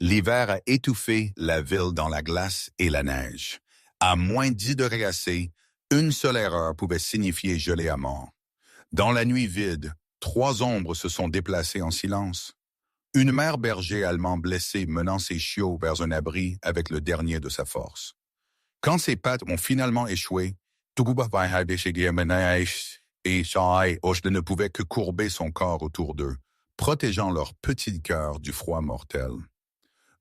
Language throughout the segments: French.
L'hiver a étouffé la ville dans la glace et la neige. À moins 10 degrés AC, une seule erreur pouvait signifier gelée à mort. Dans la nuit vide, 3 ombres se sont déplacées en silence. Une mère berger allemand blessée menant ses chiots vers un abri avec le dernier de sa force. Quand ses pattes ont finalement échoué, et Oshle ne pouvait que courber son corps autour d'eux, protégeant leur petit cœur du froid mortel.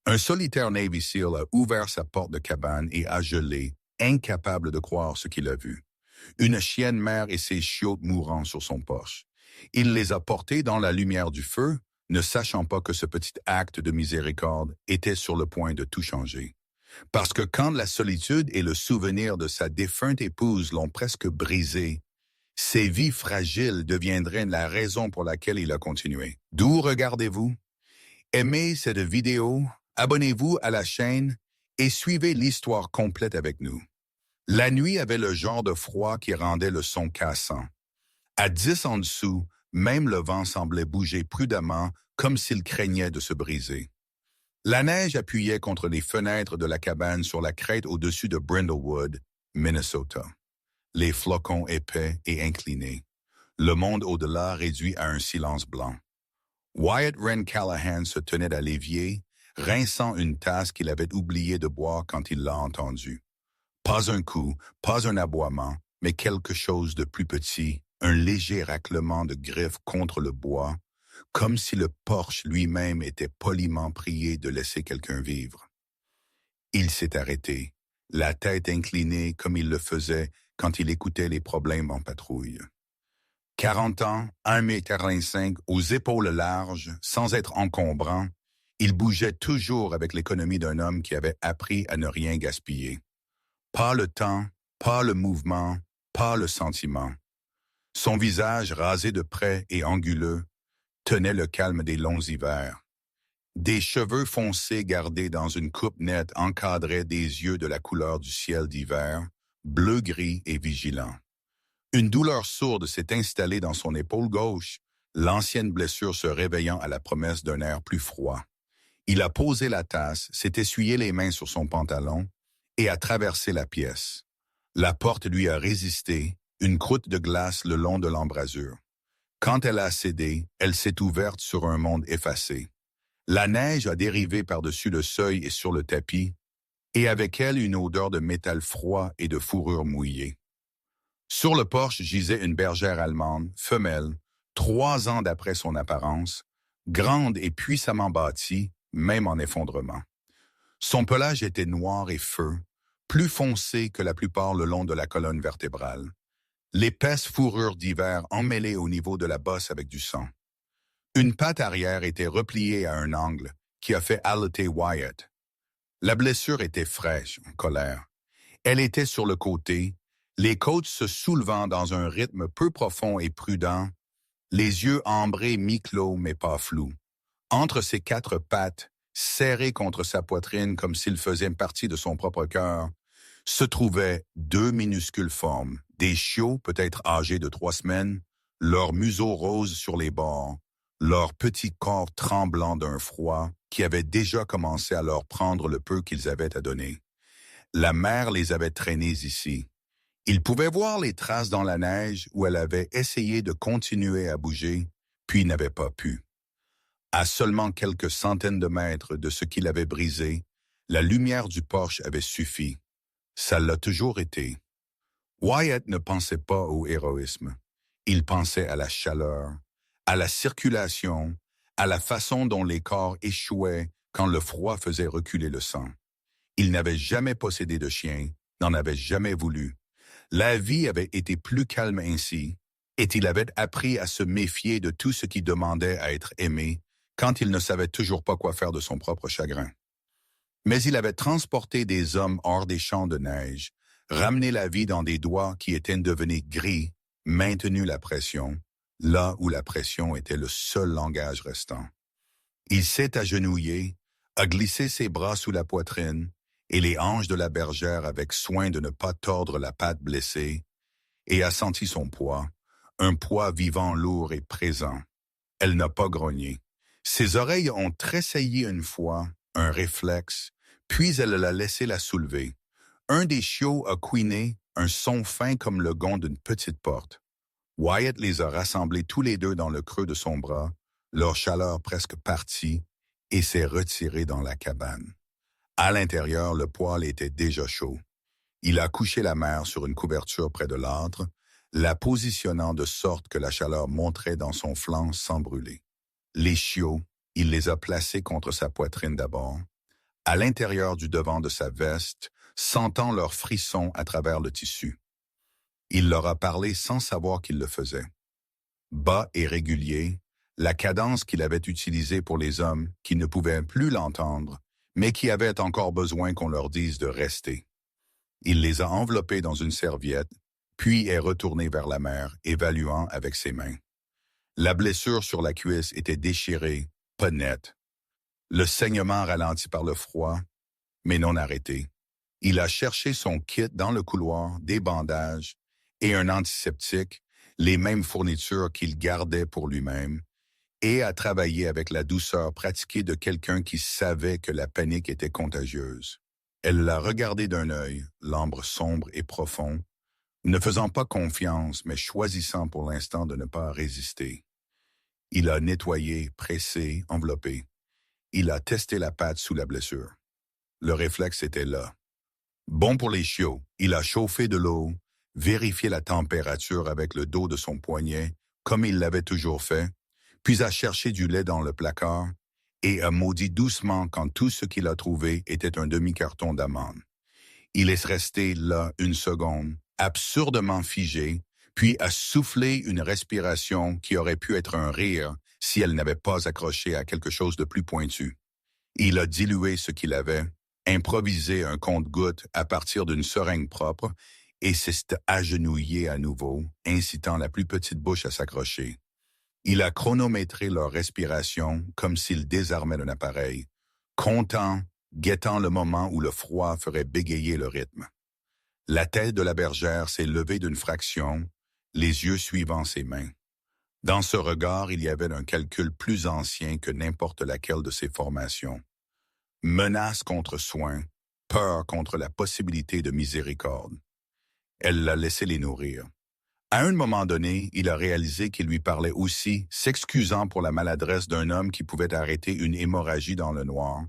Un solitaire Navy SEAL a ouvert sa porte de cabane et a gelé, incapable de croire ce qu'il a vu. Une chienne mère et ses chiots mourant sur son porche. Il les a portés dans la lumière du feu, ne sachant pas que ce petit acte de miséricorde était sur le point de tout changer. Parce que quand la solitude et le souvenir de sa défunte épouse l'ont presque brisé, ses vies fragiles deviendraient la raison pour laquelle il a continué. D'où regardez-vous? Aimez cette vidéo, abonnez-vous à la chaîne et suivez l'histoire complète avec nous. La nuit avait le genre de froid qui rendait le son cassant. À 10 en dessous, même le vent semblait bouger prudemment comme s'il craignait de se briser. La neige appuyait contre les fenêtres de la cabane sur la crête au-dessus de Brindlewood, Minnesota. Les flocons épais et inclinés. Le monde au-delà réduit à un silence blanc. Wyatt Wren Callahan se tenait à l'évier, rinçant une tasse qu'il avait oublié de boire quand il l'a entendue. Pas un coup, pas un aboiement, mais quelque chose de plus petit, un léger raclement de griffes contre le bois, comme si le porche lui-même était poliment prié de laisser quelqu'un vivre. Il s'est arrêté, la tête inclinée comme il le faisait quand il écoutait les problèmes en patrouille. 40 ans, 1,45 m, aux épaules larges, sans être encombrant, il bougeait toujours avec l'économie d'un homme qui avait appris à ne rien gaspiller. Pas le temps, pas le mouvement, pas le sentiment. Son visage rasé de près et anguleux tenait le calme des longs hivers. Des cheveux foncés gardés dans une coupe nette encadraient des yeux de la couleur du ciel d'hiver, bleu-gris et vigilant. Une douleur sourde s'est installée dans son épaule gauche, l'ancienne blessure se réveillant à la promesse d'un air plus froid. Il a posé la tasse, s'est essuyé les mains sur son pantalon et a traversé la pièce. La porte lui a résisté, une croûte de glace le long de l'embrasure. Quand elle a cédé, elle s'est ouverte sur un monde effacé. La neige a dérivé par-dessus le seuil et sur le tapis, et avec elle une odeur de métal froid et de fourrure mouillée. Sur le porche gisait une bergère allemande, femelle, 3 ans d'après son apparence, grande et puissamment bâtie, même en effondrement. Son pelage était noir et feu, plus foncé que la plupart le long de la colonne vertébrale. L'épaisse fourrure d'hiver emmêlée au niveau de la bosse avec du sang. Une patte arrière était repliée à un angle qui a fait haleter Wyatt. La blessure était fraîche, en colère. Elle était sur le côté, les côtes se soulevant dans un rythme peu profond et prudent, les yeux ambrés mi-clos mais pas flous. Entre ses 4 pattes, serrées contre sa poitrine comme s'il faisait partie de son propre cœur, se trouvaient 2 minuscules formes, des chiots peut-être âgés de 3 semaines, leurs museaux roses sur les bords, leurs petits corps tremblants d'un froid qui avait déjà commencé à leur prendre le peu qu'ils avaient à donner. La mère les avait traînés ici. Il pouvait voir les traces dans la neige où elle avait essayé de continuer à bouger, puis n'avait pas pu. À seulement quelques centaines de mètres de ce qu'il avait brisé, la lumière du porche avait suffi. Ça l'a toujours été. Wyatt ne pensait pas au héroïsme. Il pensait à la chaleur, à la circulation, à la façon dont les corps échouaient quand le froid faisait reculer le sang. Il n'avait jamais possédé de chien, n'en avait jamais voulu. La vie avait été plus calme ainsi, et il avait appris à se méfier de tout ce qui demandait à être aimé quand il ne savait toujours pas quoi faire de son propre chagrin. Mais il avait transporté des hommes hors des champs de neige, ramené la vie dans des doigts qui étaient devenus gris, maintenu la pression, là où la pression était le seul langage restant. Il s'est agenouillé, a glissé ses bras sous la poitrine et les hanches de la bergère avec soin de ne pas tordre la patte blessée, et a senti son poids, un poids vivant lourd et présent. Elle n'a pas grogné. Ses oreilles ont tressailli une fois, un réflexe, puis elle l'a laissé la soulever. Un des chiots a couiné, un son fin comme le gond d'une petite porte. Wyatt les a rassemblés tous les deux dans le creux de son bras, leur chaleur presque partie, et s'est retiré dans la cabane. À l'intérieur, le poêle était déjà chaud. Il a couché la mère sur une couverture près de l'âtre, la positionnant de sorte que la chaleur monterait dans son flanc sans brûler. Les chiots, il les a placés contre sa poitrine d'abord, à l'intérieur du devant de sa veste, sentant leurs frissons à travers le tissu. Il leur a parlé sans savoir qu'il le faisait. Bas et régulier, la cadence qu'il avait utilisée pour les hommes qui ne pouvaient plus l'entendre, mais qui avaient encore besoin qu'on leur dise de rester. Il les a enveloppés dans une serviette, puis est retourné vers la mère, évaluant avec ses mains. La blessure sur la cuisse était déchirée, pas nette. Le saignement ralenti par le froid, mais non arrêté. Il a cherché son kit dans le couloir, des bandages et un antiseptique, les mêmes fournitures qu'il gardait pour lui-même, et a travaillé avec la douceur pratiquée de quelqu'un qui savait que la panique était contagieuse. Elle l'a regardé d'un œil, l'ambre sombre et profond, ne faisant pas confiance, mais choisissant pour l'instant de ne pas résister. Il a nettoyé, pressé, enveloppé. Il a testé la pâte sous la blessure. Le réflexe était là. Bon pour les chiots, il a chauffé de l'eau, vérifié la température avec le dos de son poignet, comme il l'avait toujours fait, puis a cherché du lait dans le placard et a maudit doucement quand tout ce qu'il a trouvé était un demi-carton d'amandes. Il est resté là une seconde, absurdement figé, puis a soufflé une respiration qui aurait pu être un rire si elle n'avait pas accroché à quelque chose de plus pointu. Il a dilué ce qu'il avait, improvisé un compte-gouttes à partir d'une seringue propre et s'est agenouillé à nouveau, incitant la plus petite bouche à s'accrocher. Il a chronométré leur respiration comme s'il désarmait un appareil, content, guettant le moment où le froid ferait bégayer le rythme. La tête de la bergère s'est levée d'une fraction, les yeux suivant ses mains. Dans ce regard, il y avait un calcul plus ancien que n'importe laquelle de ses formations. Menace contre soin, peur contre la possibilité de miséricorde. Elle l'a laissé les nourrir. À un moment donné, il a réalisé qu'il lui parlait aussi, s'excusant pour la maladresse d'un homme qui pouvait arrêter une hémorragie dans le noir,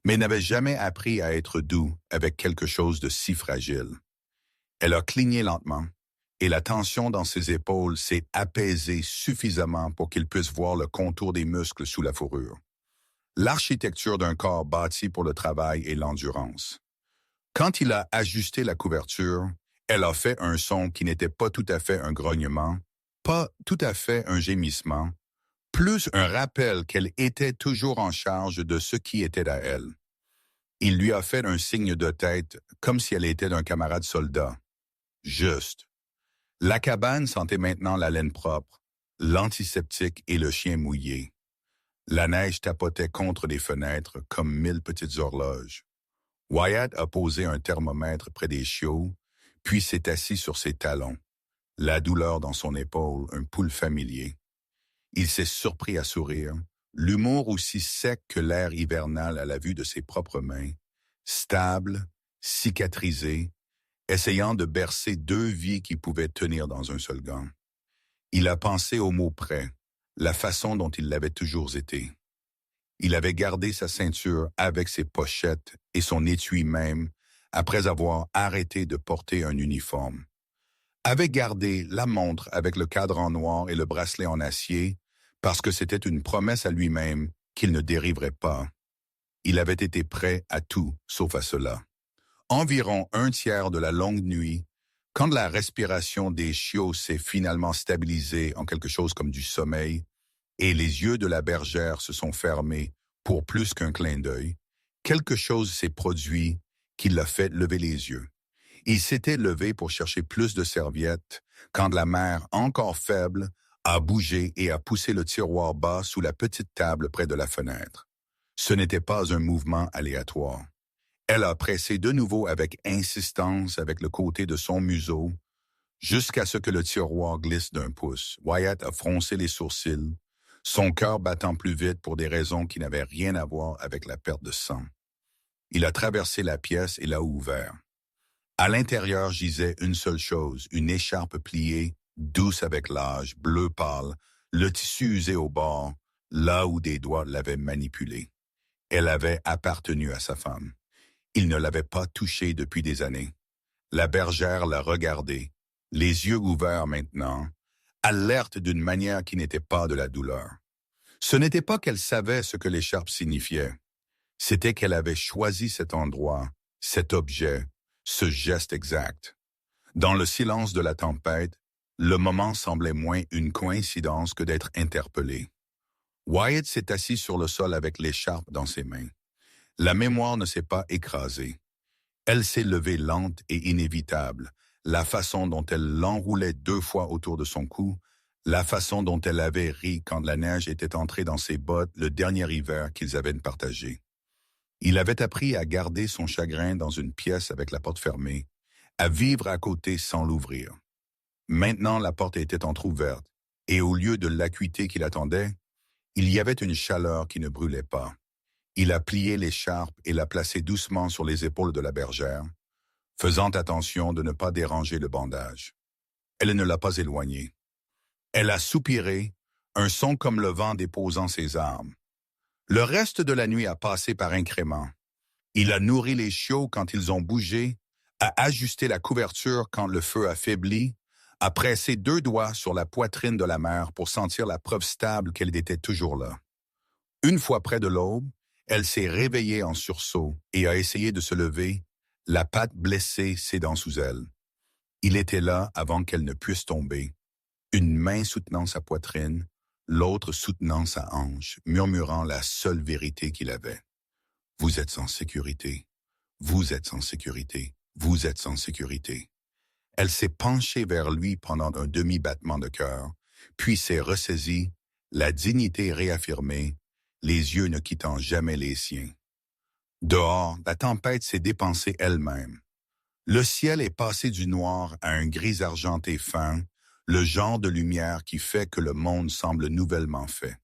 mais n'avait jamais appris à être doux avec quelque chose de si fragile. Elle a cligné lentement, et la tension dans ses épaules s'est apaisée suffisamment pour qu'il puisse voir le contour des muscles sous la fourrure. L'architecture d'un corps bâti pour le travail et l'endurance. Quand il a ajusté la couverture, elle a fait un son qui n'était pas tout à fait un grognement, pas tout à fait un gémissement, plus un rappel qu'elle était toujours en charge de ce qui était à elle. Il lui a fait un signe de tête, comme si elle était d'un camarade soldat. Juste. La cabane sentait maintenant la laine propre, l'antiseptique et le chien mouillé. La neige tapotait contre les fenêtres comme 1000 petites horloges. Wyatt a posé un thermomètre près des chiots, puis s'est assis sur ses talons, la douleur dans son épaule, un pouls familier. Il s'est surpris à sourire, l'humour aussi sec que l'air hivernal à la vue de ses propres mains, stable, cicatrisé, essayant de bercer 2 vies qui pouvaient tenir dans un seul gant. Il a pensé au mot près, la façon dont il l'avait toujours été. Il avait gardé sa ceinture avec ses pochettes et son étui même, après avoir arrêté de porter un uniforme. Avait gardé la montre avec le cadran noir et le bracelet en acier, parce que c'était une promesse à lui-même qu'il ne dériverait pas. Il avait été prêt à tout, sauf à cela. Environ 1/3 de la longue nuit, quand la respiration des chiots s'est finalement stabilisée en quelque chose comme du sommeil, et les yeux de la bergère se sont fermés pour plus qu'un clin d'œil, quelque chose s'est produit qui l'a fait lever les yeux. Il s'était levé pour chercher plus de serviettes, quand la mère, encore faible, a bougé et a poussé le tiroir bas sous la petite table près de la fenêtre. Ce n'était pas un mouvement aléatoire. Elle a pressé de nouveau avec insistance avec le côté de son museau, jusqu'à ce que le tiroir glisse d'1 pouce. Wyatt a froncé les sourcils, son cœur battant plus vite pour des raisons qui n'avaient rien à voir avec la perte de sang. Il a traversé la pièce et l'a ouvert. À l'intérieur gisait une seule chose, une écharpe pliée, douce avec l'âge, bleu pâle, le tissu usé au bord, là où des doigts l'avaient manipulée. Elle avait appartenu à sa femme. Il ne l'avait pas touchée depuis des années. La bergère la regardait, les yeux ouverts maintenant, alerte d'une manière qui n'était pas de la douleur. Ce n'était pas qu'elle savait ce que l'écharpe signifiait. C'était qu'elle avait choisi cet endroit, cet objet, ce geste exact. Dans le silence de la tempête, le moment semblait moins une coïncidence que d'être interpellé. Wyatt s'est assis sur le sol avec l'écharpe dans ses mains. La mémoire ne s'est pas écrasée. Elle s'est levée lente et inévitable, la façon dont elle l'enroulait 2 fois autour de son cou, la façon dont elle avait ri quand la neige était entrée dans ses bottes le dernier hiver qu'ils avaient partagé. Il avait appris à garder son chagrin dans une pièce avec la porte fermée, à vivre à côté sans l'ouvrir. Maintenant, la porte était entr'ouverte, et au lieu de l'acuité qu'il attendait, il y avait une chaleur qui ne brûlait pas. Il a plié l'écharpe et l'a placée doucement sur les épaules de la bergère, faisant attention de ne pas déranger le bandage. Elle ne l'a pas éloigné. Elle a soupiré, un son comme le vent déposant ses armes. Le reste de la nuit a passé par incrément. Il a nourri les chiots quand ils ont bougé, a ajusté la couverture quand le feu a faibli, a pressé 2 doigts sur la poitrine de la mère pour sentir la preuve stable qu'elle était toujours là. Une fois près de l'aube, elle s'est réveillée en sursaut et a essayé de se lever, la patte blessée cédant sous elle. Il était là avant qu'elle ne puisse tomber, une main soutenant sa poitrine, l'autre soutenant sa hanche, murmurant la seule vérité qu'il avait. « Vous êtes en sécurité. Vous êtes en sécurité. Vous êtes en sécurité. » Elle s'est penchée vers lui pendant un demi-battement de cœur, puis s'est ressaisie, la dignité réaffirmée, les yeux ne quittant jamais les siens. Dehors, la tempête s'est dépensée elle-même. Le ciel est passé du noir à un gris argenté fin, le genre de lumière qui fait que le monde semble nouvellement fait.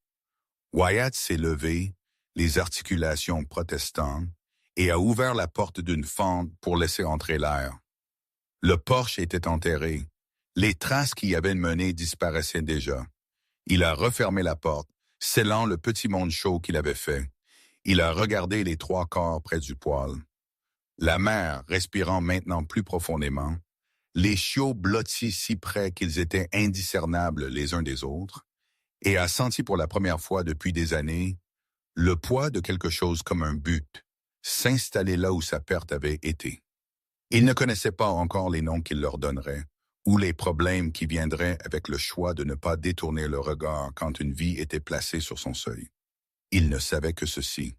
Wyatt s'est levé, les articulations protestantes, et a ouvert la porte d'une fente pour laisser entrer l'air. Le porche était enterré. Les traces qui y avaient mené disparaissaient déjà. Il a refermé la porte, scellant le petit monde chaud qu'il avait fait. Il a regardé les 3 corps près du poêle. La mère respirant maintenant plus profondément, les chiots blottis si près qu'ils étaient indiscernables les uns des autres, et a senti pour la première fois depuis des années le poids de quelque chose comme un but s'installer là où sa perte avait été. Il ne connaissait pas encore les noms qu'il leur donnerait, ou les problèmes qui viendraient avec le choix de ne pas détourner le regard quand une vie était placée sur son seuil. Il ne savait que ceci.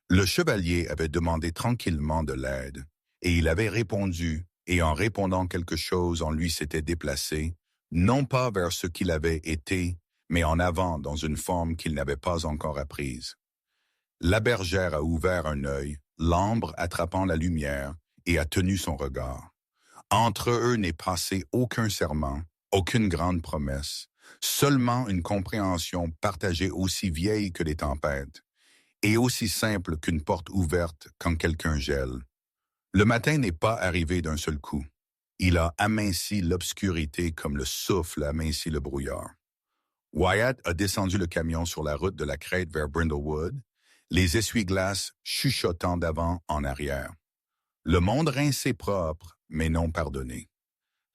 Le chevalier avait demandé tranquillement de l'aide, et il avait répondu, et en répondant quelque chose en lui s'était déplacé, non pas vers ce qu'il avait été, mais en avant dans une forme qu'il n'avait pas encore apprise. La bergère a ouvert un œil, l'ambre attrapant la lumière, et a tenu son regard. Entre eux n'est passé aucun serment, aucune grande promesse, seulement une compréhension partagée aussi vieille que les tempêtes, et aussi simple qu'une porte ouverte quand quelqu'un gèle. Le matin n'est pas arrivé d'un seul coup. Il a aminci l'obscurité comme le souffle amincit le brouillard. Wyatt a descendu le camion sur la route de la crête vers Brindlewood, les essuie-glaces chuchotant d'avant en arrière. Le monde rincé propre, mais non pardonné.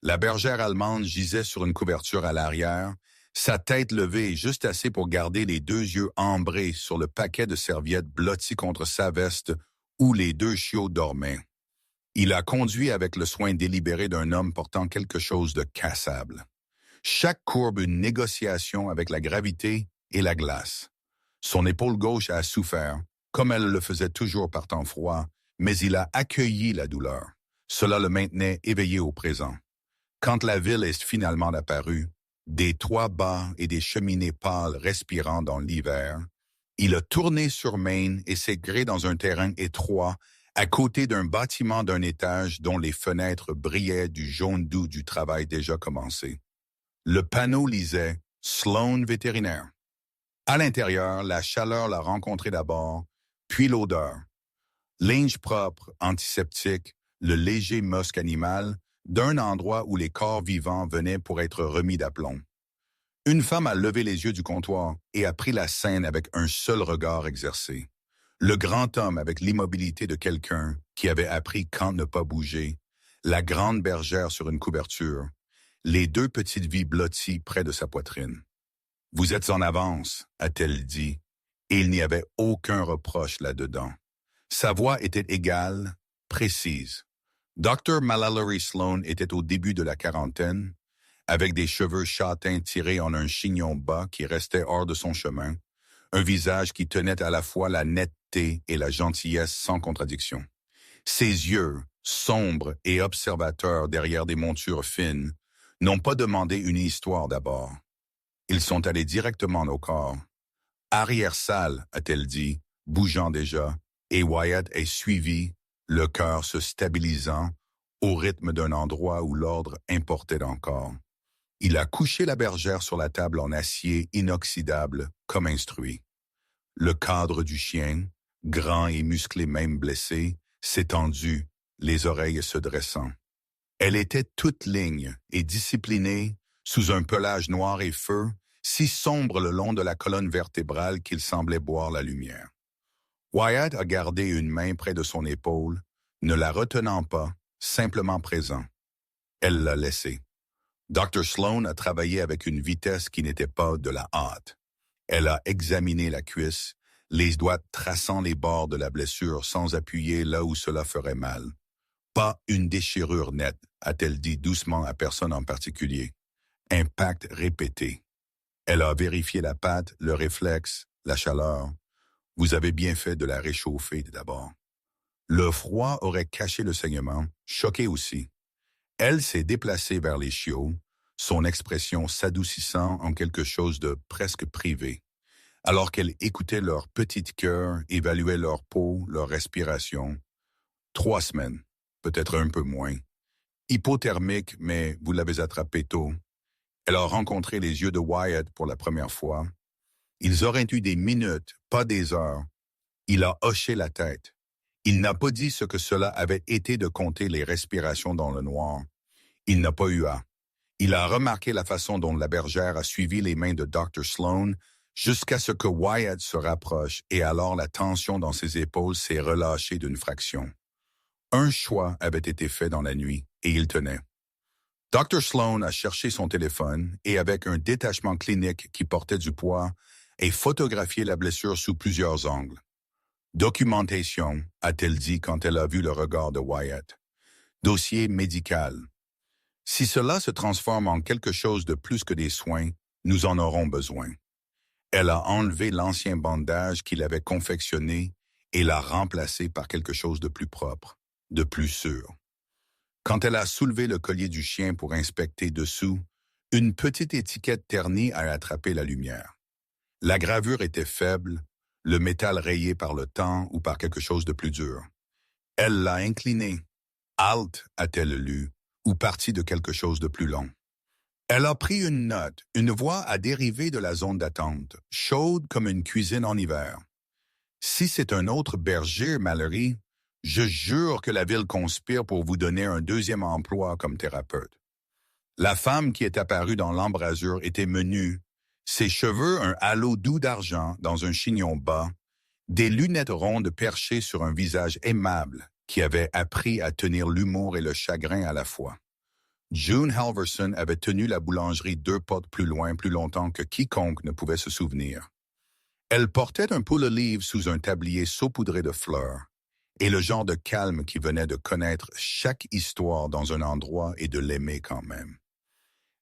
La bergère allemande gisait sur une couverture à l'arrière, sa tête levée juste assez pour garder les 2 yeux ambrés sur le paquet de serviettes blotties contre sa veste où les 2 chiots dormaient. Il a conduit avec le soin délibéré d'un homme portant quelque chose de cassable. Chaque courbe une négociation avec la gravité et la glace. Son épaule gauche a souffert, comme elle le faisait toujours par temps froid, mais il a accueilli la douleur. Cela le maintenait éveillé au présent. Quand la ville est finalement apparue, des toits bas et des cheminées pâles respirant dans l'hiver, il a tourné sur Main et s'est gré dans un terrain étroit, à côté d'un bâtiment d'un étage dont les fenêtres brillaient du jaune doux du travail déjà commencé. Le panneau lisait « Sloan vétérinaire ». À l'intérieur, la chaleur l'a rencontré d'abord, puis l'odeur. Linge propre, antiseptique, le léger musc animal, d'un endroit où les corps vivants venaient pour être remis d'aplomb. Une femme a levé les yeux du comptoir et a pris la scène avec un seul regard exercé. Le grand homme avec l'immobilité de quelqu'un qui avait appris quand ne pas bouger, la grande bergère sur une couverture, les deux petites vies blotties près de sa poitrine. « Vous êtes en avance », a-t-elle dit, et il n'y avait aucun reproche là-dedans. Sa voix était égale, précise. Dr. Mallory Sloan était au début de la quarantaine, avec des cheveux châtains tirés en un chignon bas qui restait hors de son chemin, un visage qui tenait à la fois la netteté et la gentillesse sans contradiction. Ses yeux, sombres et observateurs derrière des montures fines, n'ont pas demandé une histoire d'abord. Ils sont allés directement au corps. « Arrière-salle », a-t-elle dit, bougeant déjà, et Wyatt est suivi, le cœur se stabilisant, au rythme d'un endroit où l'ordre importait encore. Il a couché la bergère sur la table en acier inoxydable, comme instruit. Le cadre du chien, grand et musclé même blessé, s'est tendu, les oreilles se dressant. Elle était toute ligne et disciplinée, sous un pelage noir et feu, si sombre le long de la colonne vertébrale qu'il semblait boire la lumière. Wyatt a gardé une main près de son épaule, ne la retenant pas, simplement présent. Elle l'a laissé. Dr. Sloan a travaillé avec une vitesse qui n'était pas de la hâte. Elle a examiné la cuisse, les doigts traçant les bords de la blessure sans appuyer là où cela ferait mal. Pas une déchirure nette, a-t-elle dit doucement à personne en particulier. Impact répété. Elle a vérifié la pâte, le réflexe, la chaleur. Vous avez bien fait de la réchauffer d'abord. Le froid aurait caché le saignement, choqué aussi. Elle s'est déplacée vers les chiots, son expression s'adoucissant en quelque chose de presque privé, alors qu'elle écoutait leur petite cœur, évaluait leur peau, leur respiration. 3 semaines, peut-être un peu moins. Hypothermique, mais vous l'avez attrapé tôt. Elle a rencontré les yeux de Wyatt pour la première fois. Ils auraient eu des minutes, pas des heures. Il a hoché la tête. Il n'a pas dit ce que cela avait été de compter les respirations dans le noir. Il n'a pas eu à. Il a remarqué la façon dont la bergère a suivi les mains de Dr. Sloan jusqu'à ce que Wyatt se rapproche et alors la tension dans ses épaules s'est relâchée d'une fraction. Un choix avait été fait dans la nuit et il tenait. Dr. Sloan a cherché son téléphone et avec un détachement clinique qui portait du poids, a photographié la blessure sous plusieurs angles. Documentation, a-t-elle dit quand elle a vu le regard de Wyatt. Dossier médical. Si cela se transforme en quelque chose de plus que des soins, nous en aurons besoin. Elle a enlevé l'ancien bandage qu'il avait confectionné et l'a remplacé par quelque chose de plus propre, de plus sûr. Quand elle a soulevé le collier du chien pour inspecter dessous, une petite étiquette ternie a attrapé la lumière. La gravure était faible, le métal rayé par le temps ou par quelque chose de plus dur. Elle l'a incliné. Halt, a-t-elle lu, ou partie de quelque chose de plus long. Elle a pris une note, une voix à dériver de la zone d'attente, chaude comme une cuisine en hiver. Si c'est un autre berger, Mallory, je jure que la ville conspire pour vous donner un deuxième emploi comme thérapeute. La femme qui est apparue dans l'embrasure était menue, ses cheveux un halo doux d'argent dans un chignon bas, des lunettes rondes perchées sur un visage aimable qui avait appris à tenir l'humour et le chagrin à la fois. June Halverson avait tenu la boulangerie 2 portes plus loin plus longtemps que quiconque ne pouvait se souvenir. Elle portait un pull-olive sous un tablier saupoudré de fleurs, et le genre de calme qui venait de connaître chaque histoire dans un endroit et de l'aimer quand même.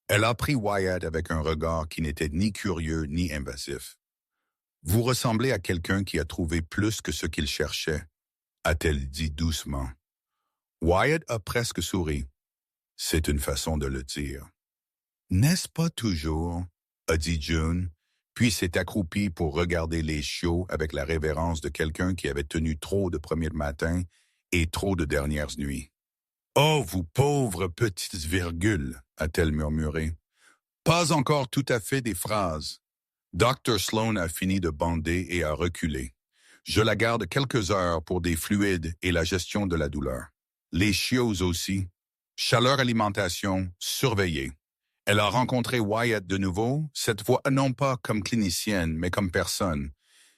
Elle a pris Wyatt avec un regard qui n'était ni curieux ni invasif. « Vous ressemblez à quelqu'un qui a trouvé plus que ce qu'il cherchait », a-t-elle dit doucement. Wyatt a presque souri. C'est une façon de le dire. « N'est-ce pas toujours ?» a dit June, puis s'est accroupie pour regarder les chiots avec la révérence de quelqu'un qui avait tenu trop de premiers matins et trop de dernières nuits. « Oh, vous pauvres petites virgules !» a-t-elle murmuré. « Pas encore tout à fait des phrases. Dr. Sloan a fini de bander et a reculé. Je la garde quelques heures pour des fluides et la gestion de la douleur. Les chiots aussi. Chaleur alimentation, surveillée. Elle a rencontré Wyatt de nouveau, cette fois non pas comme clinicienne, mais comme personne.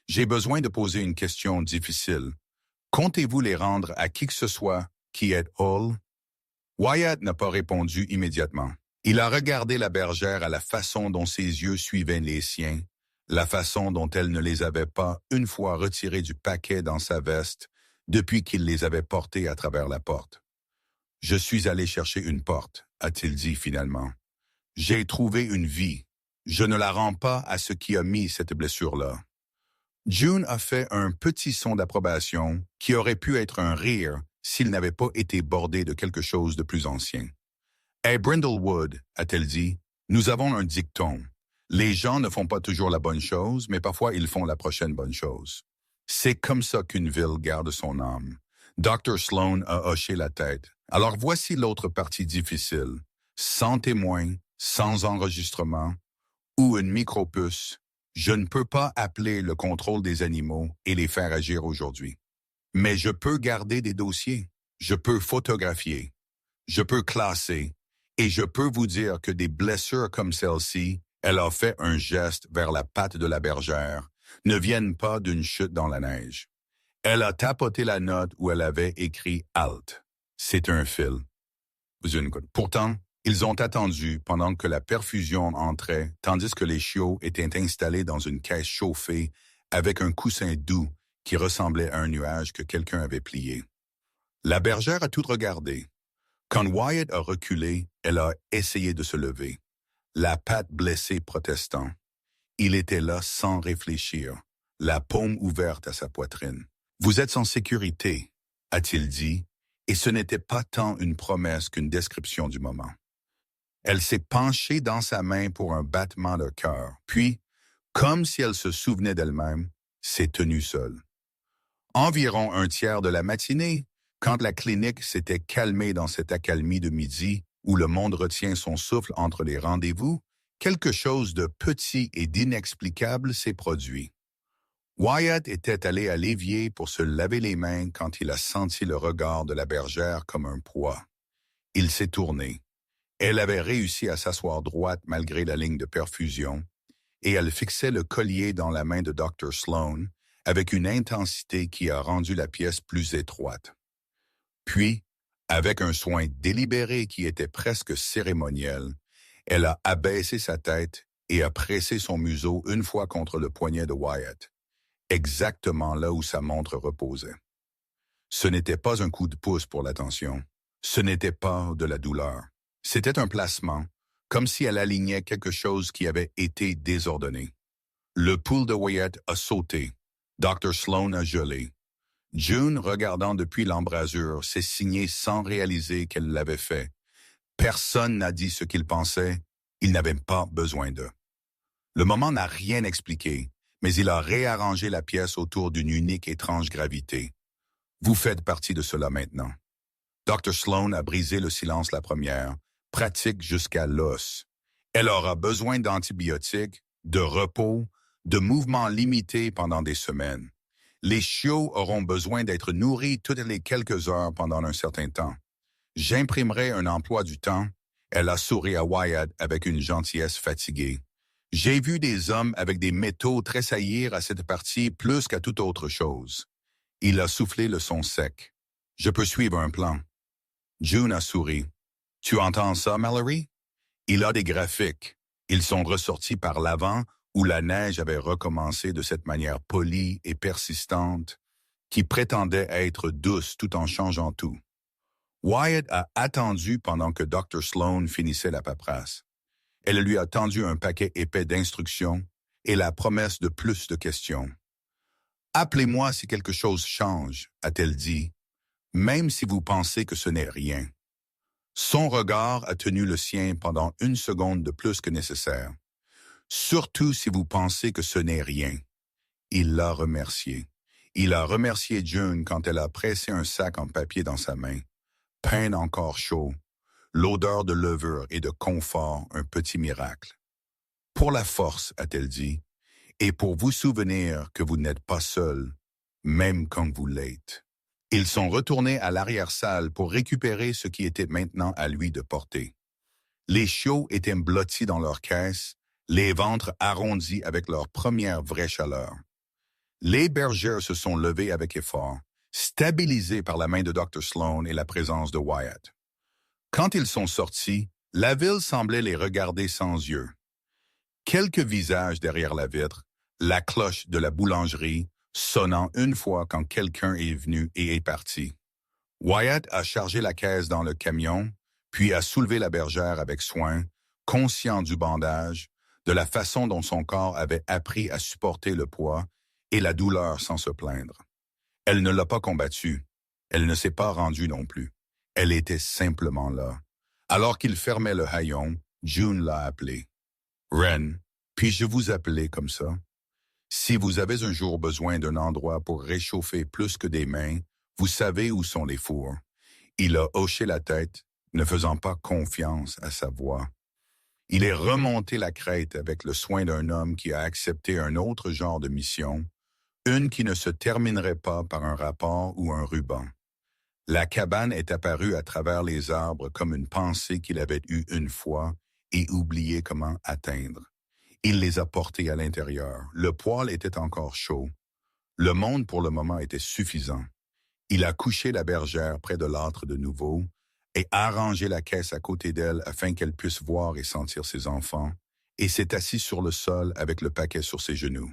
J'ai besoin de poser une question difficile. Comptez-vous les rendre à qui que ce soit qui est Hall? Wyatt n'a pas répondu immédiatement. Il a regardé la bergère à la façon dont ses yeux suivaient les siens, la façon dont elle ne les avait pas une fois retirés du paquet dans sa veste depuis qu'il les avait portés à travers la porte. « Je suis allé chercher une porte », a-t-il dit finalement. « J'ai trouvé une vie. Je ne la rends pas à ce qui a mis cette blessure-là. » June a fait un petit son d'approbation qui aurait pu être un rire s'il n'avait pas été bordé de quelque chose de plus ancien. « Hey Brindlewood », a-t-elle dit, « nous avons un dicton. Les gens ne font pas toujours la bonne chose, mais parfois ils font la prochaine bonne chose. C'est comme ça qu'une ville garde son âme. » Dr. Sloan a hoché la tête. « Alors voici l'autre partie difficile. Sans témoin, sans enregistrement, ou une micropuce, je ne peux pas appeler le contrôle des animaux et les faire agir aujourd'hui. Mais je peux garder des dossiers, je peux photographier, je peux classer, et je peux vous dire que des blessures comme celle-ci, elle a fait un geste vers la patte de la bergère, ne viennent pas d'une chute dans la neige. Elle a tapoté la note où elle avait écrit « Halt ». C'est un fil. Pourtant, ils ont attendu pendant que la perfusion entrait, tandis que les chiots étaient installés dans une caisse chauffée avec un coussin doux qui ressemblait à un nuage que quelqu'un avait plié. La bergère a tout regardé. Quand Wyatt a reculé, elle a essayé de se lever, la patte blessée protestant. Il était là sans réfléchir, la paume ouverte à sa poitrine. « Vous êtes en sécurité », a-t-il dit, et ce n'était pas tant une promesse qu'une description du moment. Elle s'est penchée dans sa main pour un battement de cœur, puis, comme si elle se souvenait d'elle-même, s'est tenue seule. Environ un tiers de la matinée, quand la clinique s'était calmée dans cette accalmie de midi où le monde retient son souffle entre les rendez-vous, quelque chose de petit et d'inexplicable s'est produit. Wyatt était allé à l'évier pour se laver les mains quand il a senti le regard de la bergère comme un poids. Il s'est tourné. Elle avait réussi à s'asseoir droite malgré la ligne de perfusion, et elle fixait le collier dans la main de Dr. Sloan avec une intensité qui a rendu la pièce plus étroite. Puis, avec un soin délibéré qui était presque cérémoniel, elle a abaissé sa tête et a pressé son museau une fois contre le poignet de Wyatt, exactement là où sa montre reposait. Ce n'était pas un coup de pouce pour l'attention. Ce n'était pas de la douleur. C'était un placement, comme si elle alignait quelque chose qui avait été désordonné. Le pouls de Wyatt a sauté. Dr. Sloan a gelé. June, regardant depuis l'embrasure, s'est signée sans réaliser qu'elle l'avait fait. Personne n'a dit ce qu'il pensait. Il n'avait pas besoin d'eux. Le moment n'a rien expliqué, mais il a réarrangé la pièce autour d'une unique étrange gravité. Vous faites partie de cela maintenant. Dr. Sloan a brisé le silence la première, pratique jusqu'à l'os. Elle aura besoin d'antibiotiques, de repos, de mouvements limités pendant des semaines. Les chiots auront besoin d'être nourris toutes les quelques heures pendant un certain temps. J'imprimerai un emploi du temps. Elle a souri à Wyatt avec une gentillesse fatiguée. J'ai vu des hommes avec des métaux tressaillir à cette partie plus qu'à toute autre chose. Il a soufflé le son sec. Je peux suivre un plan. June a souri. Tu entends ça, Mallory? Il a des graphiques. Ils sont ressortis par l'avant où la neige avait recommencé de cette manière polie et persistante qui prétendait être douce tout en changeant tout. Wyatt a attendu pendant que Dr. Sloan finissait la paperasse. Elle lui a tendu un paquet épais d'instructions et la promesse de plus de questions. « Appelez-moi si quelque chose change », a-t-elle dit, « même si vous pensez que ce n'est rien. » Son regard a tenu le sien pendant une seconde de plus que nécessaire. Surtout si vous pensez que ce n'est rien. Il l'a remercié. Il a remercié June quand elle a pressé un sac en papier dans sa main. Pain encore chaud. L'odeur de levure et de confort, un petit miracle. Pour la force, a-t-elle dit, et pour vous souvenir que vous n'êtes pas seul, même quand vous l'êtes. Ils sont retournés à l'arrière-salle pour récupérer ce qui était maintenant à lui de porter. Les chiots étaient blottis dans leur caisse, les ventres arrondis avec leur première vraie chaleur. Les bergères se sont levées avec effort, stabilisées par la main de Dr. Sloan et la présence de Wyatt. Quand ils sont sortis, la ville semblait les regarder sans yeux. Quelques visages derrière la vitre, la cloche de la boulangerie, sonnant une fois quand quelqu'un est venu et est parti. Wyatt a chargé la caisse dans le camion, puis a soulevé la bergère avec soin, conscient du bandage, de la façon dont son corps avait appris à supporter le poids et la douleur sans se plaindre. Elle ne l'a pas combattu. Elle ne s'est pas rendue non plus. Elle était simplement là. Alors qu'il fermait le haillon, June l'a appelé. « Ren, puis-je vous appeler comme ça? Si vous avez un jour besoin d'un endroit pour réchauffer plus que des mains, vous savez où sont les fours. » Il a hoché la tête, ne faisant pas confiance à sa voix. Il est remonté la crête avec le soin d'un homme qui a accepté un autre genre de mission, une qui ne se terminerait pas par un rapport ou un ruban. La cabane est apparue à travers les arbres comme une pensée qu'il avait eue une fois et oublié comment atteindre. Il les a portés à l'intérieur. Le poêle était encore chaud. Le monde pour le moment était suffisant. Il a couché la bergère près de l'âtre de nouveau et arrangé la caisse à côté d'elle afin qu'elle puisse voir et sentir ses enfants, et s'est assis sur le sol avec le paquet sur ses genoux.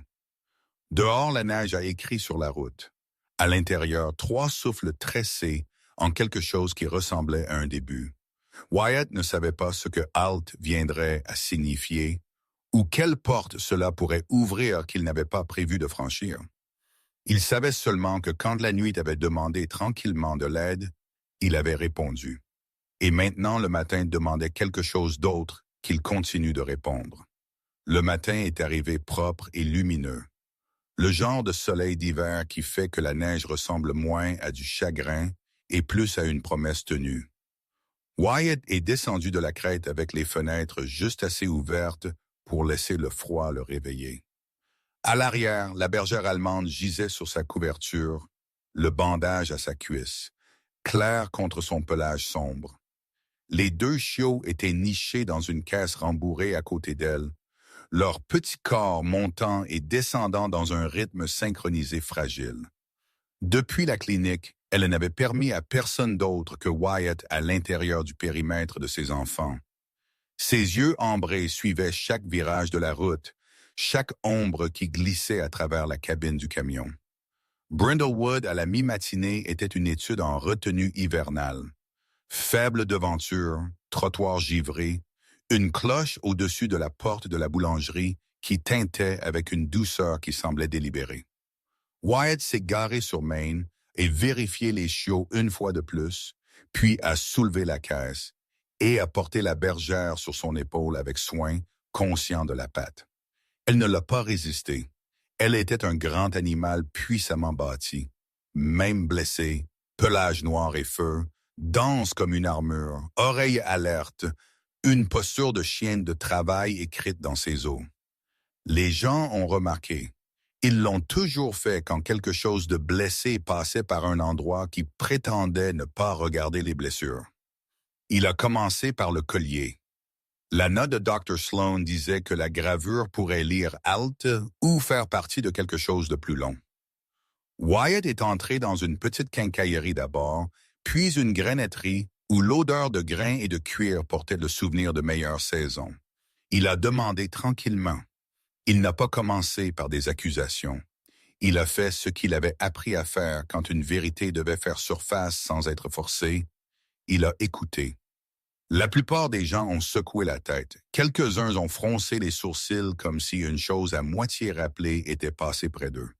Dehors, la neige a écrit sur la route. À l'intérieur, 3 souffles tressés en quelque chose qui ressemblait à un début. Wyatt ne savait pas ce que « halt » viendrait à signifier ou quelle porte cela pourrait ouvrir qu'il n'avait pas prévu de franchir. Il savait seulement que quand la nuit avait demandé tranquillement de l'aide, il avait répondu. Et maintenant, le matin demandait quelque chose d'autre qu'il continue de répondre. Le matin est arrivé propre et lumineux. Le genre de soleil d'hiver qui fait que la neige ressemble moins à du chagrin et plus à une promesse tenue. Wyatt est descendu de la crête avec les fenêtres juste assez ouvertes pour laisser le froid le réveiller. À l'arrière, la bergère allemande gisait sur sa couverture, le bandage à sa cuisse, clair contre son pelage sombre. Les 2 chiots étaient nichés dans une caisse rembourrée à côté d'elle, leurs petits corps montant et descendant dans un rythme synchronisé fragile. Depuis la clinique, elle n'avait permis à personne d'autre que Wyatt à l'intérieur du périmètre de ses enfants. Ses yeux ambrés suivaient chaque virage de la route, chaque ombre qui glissait à travers la cabine du camion. Brindlewood, à la mi-matinée, était une étude en retenue hivernale. Faible devanture, trottoir givré, une cloche au-dessus de la porte de la boulangerie qui tintait avec une douceur qui semblait délibérée. Wyatt s'est garé sur Main et vérifié les chiots une fois de plus, puis a soulevé la caisse et a porté la bergère sur son épaule avec soin, conscient de la patte. Elle ne l'a pas résisté. Elle était un grand animal puissamment bâti, même blessé, pelage noir et feu, dense comme une armure, oreilles alertes, une posture de chienne de travail écrite dans ses os. Les gens ont remarqué. Ils l'ont toujours fait quand quelque chose de blessé passait par un endroit qui prétendait ne pas regarder les blessures. Il a commencé par le collier. La note de Dr. Sloan disait que la gravure pourrait lire « halt » ou faire partie de quelque chose de plus long. Wyatt est entré dans une petite quincaillerie d'abord, puis une granetterie où l'odeur de grains et de cuir portait le souvenir de meilleures saisons. Il a demandé tranquillement. Il n'a pas commencé par des accusations. Il a fait ce qu'il avait appris à faire quand une vérité devait faire surface sans être forcée. Il a écouté. La plupart des gens ont secoué la tête. Quelques-uns ont froncé les sourcils comme si une chose à moitié rappelée était passée près d'eux.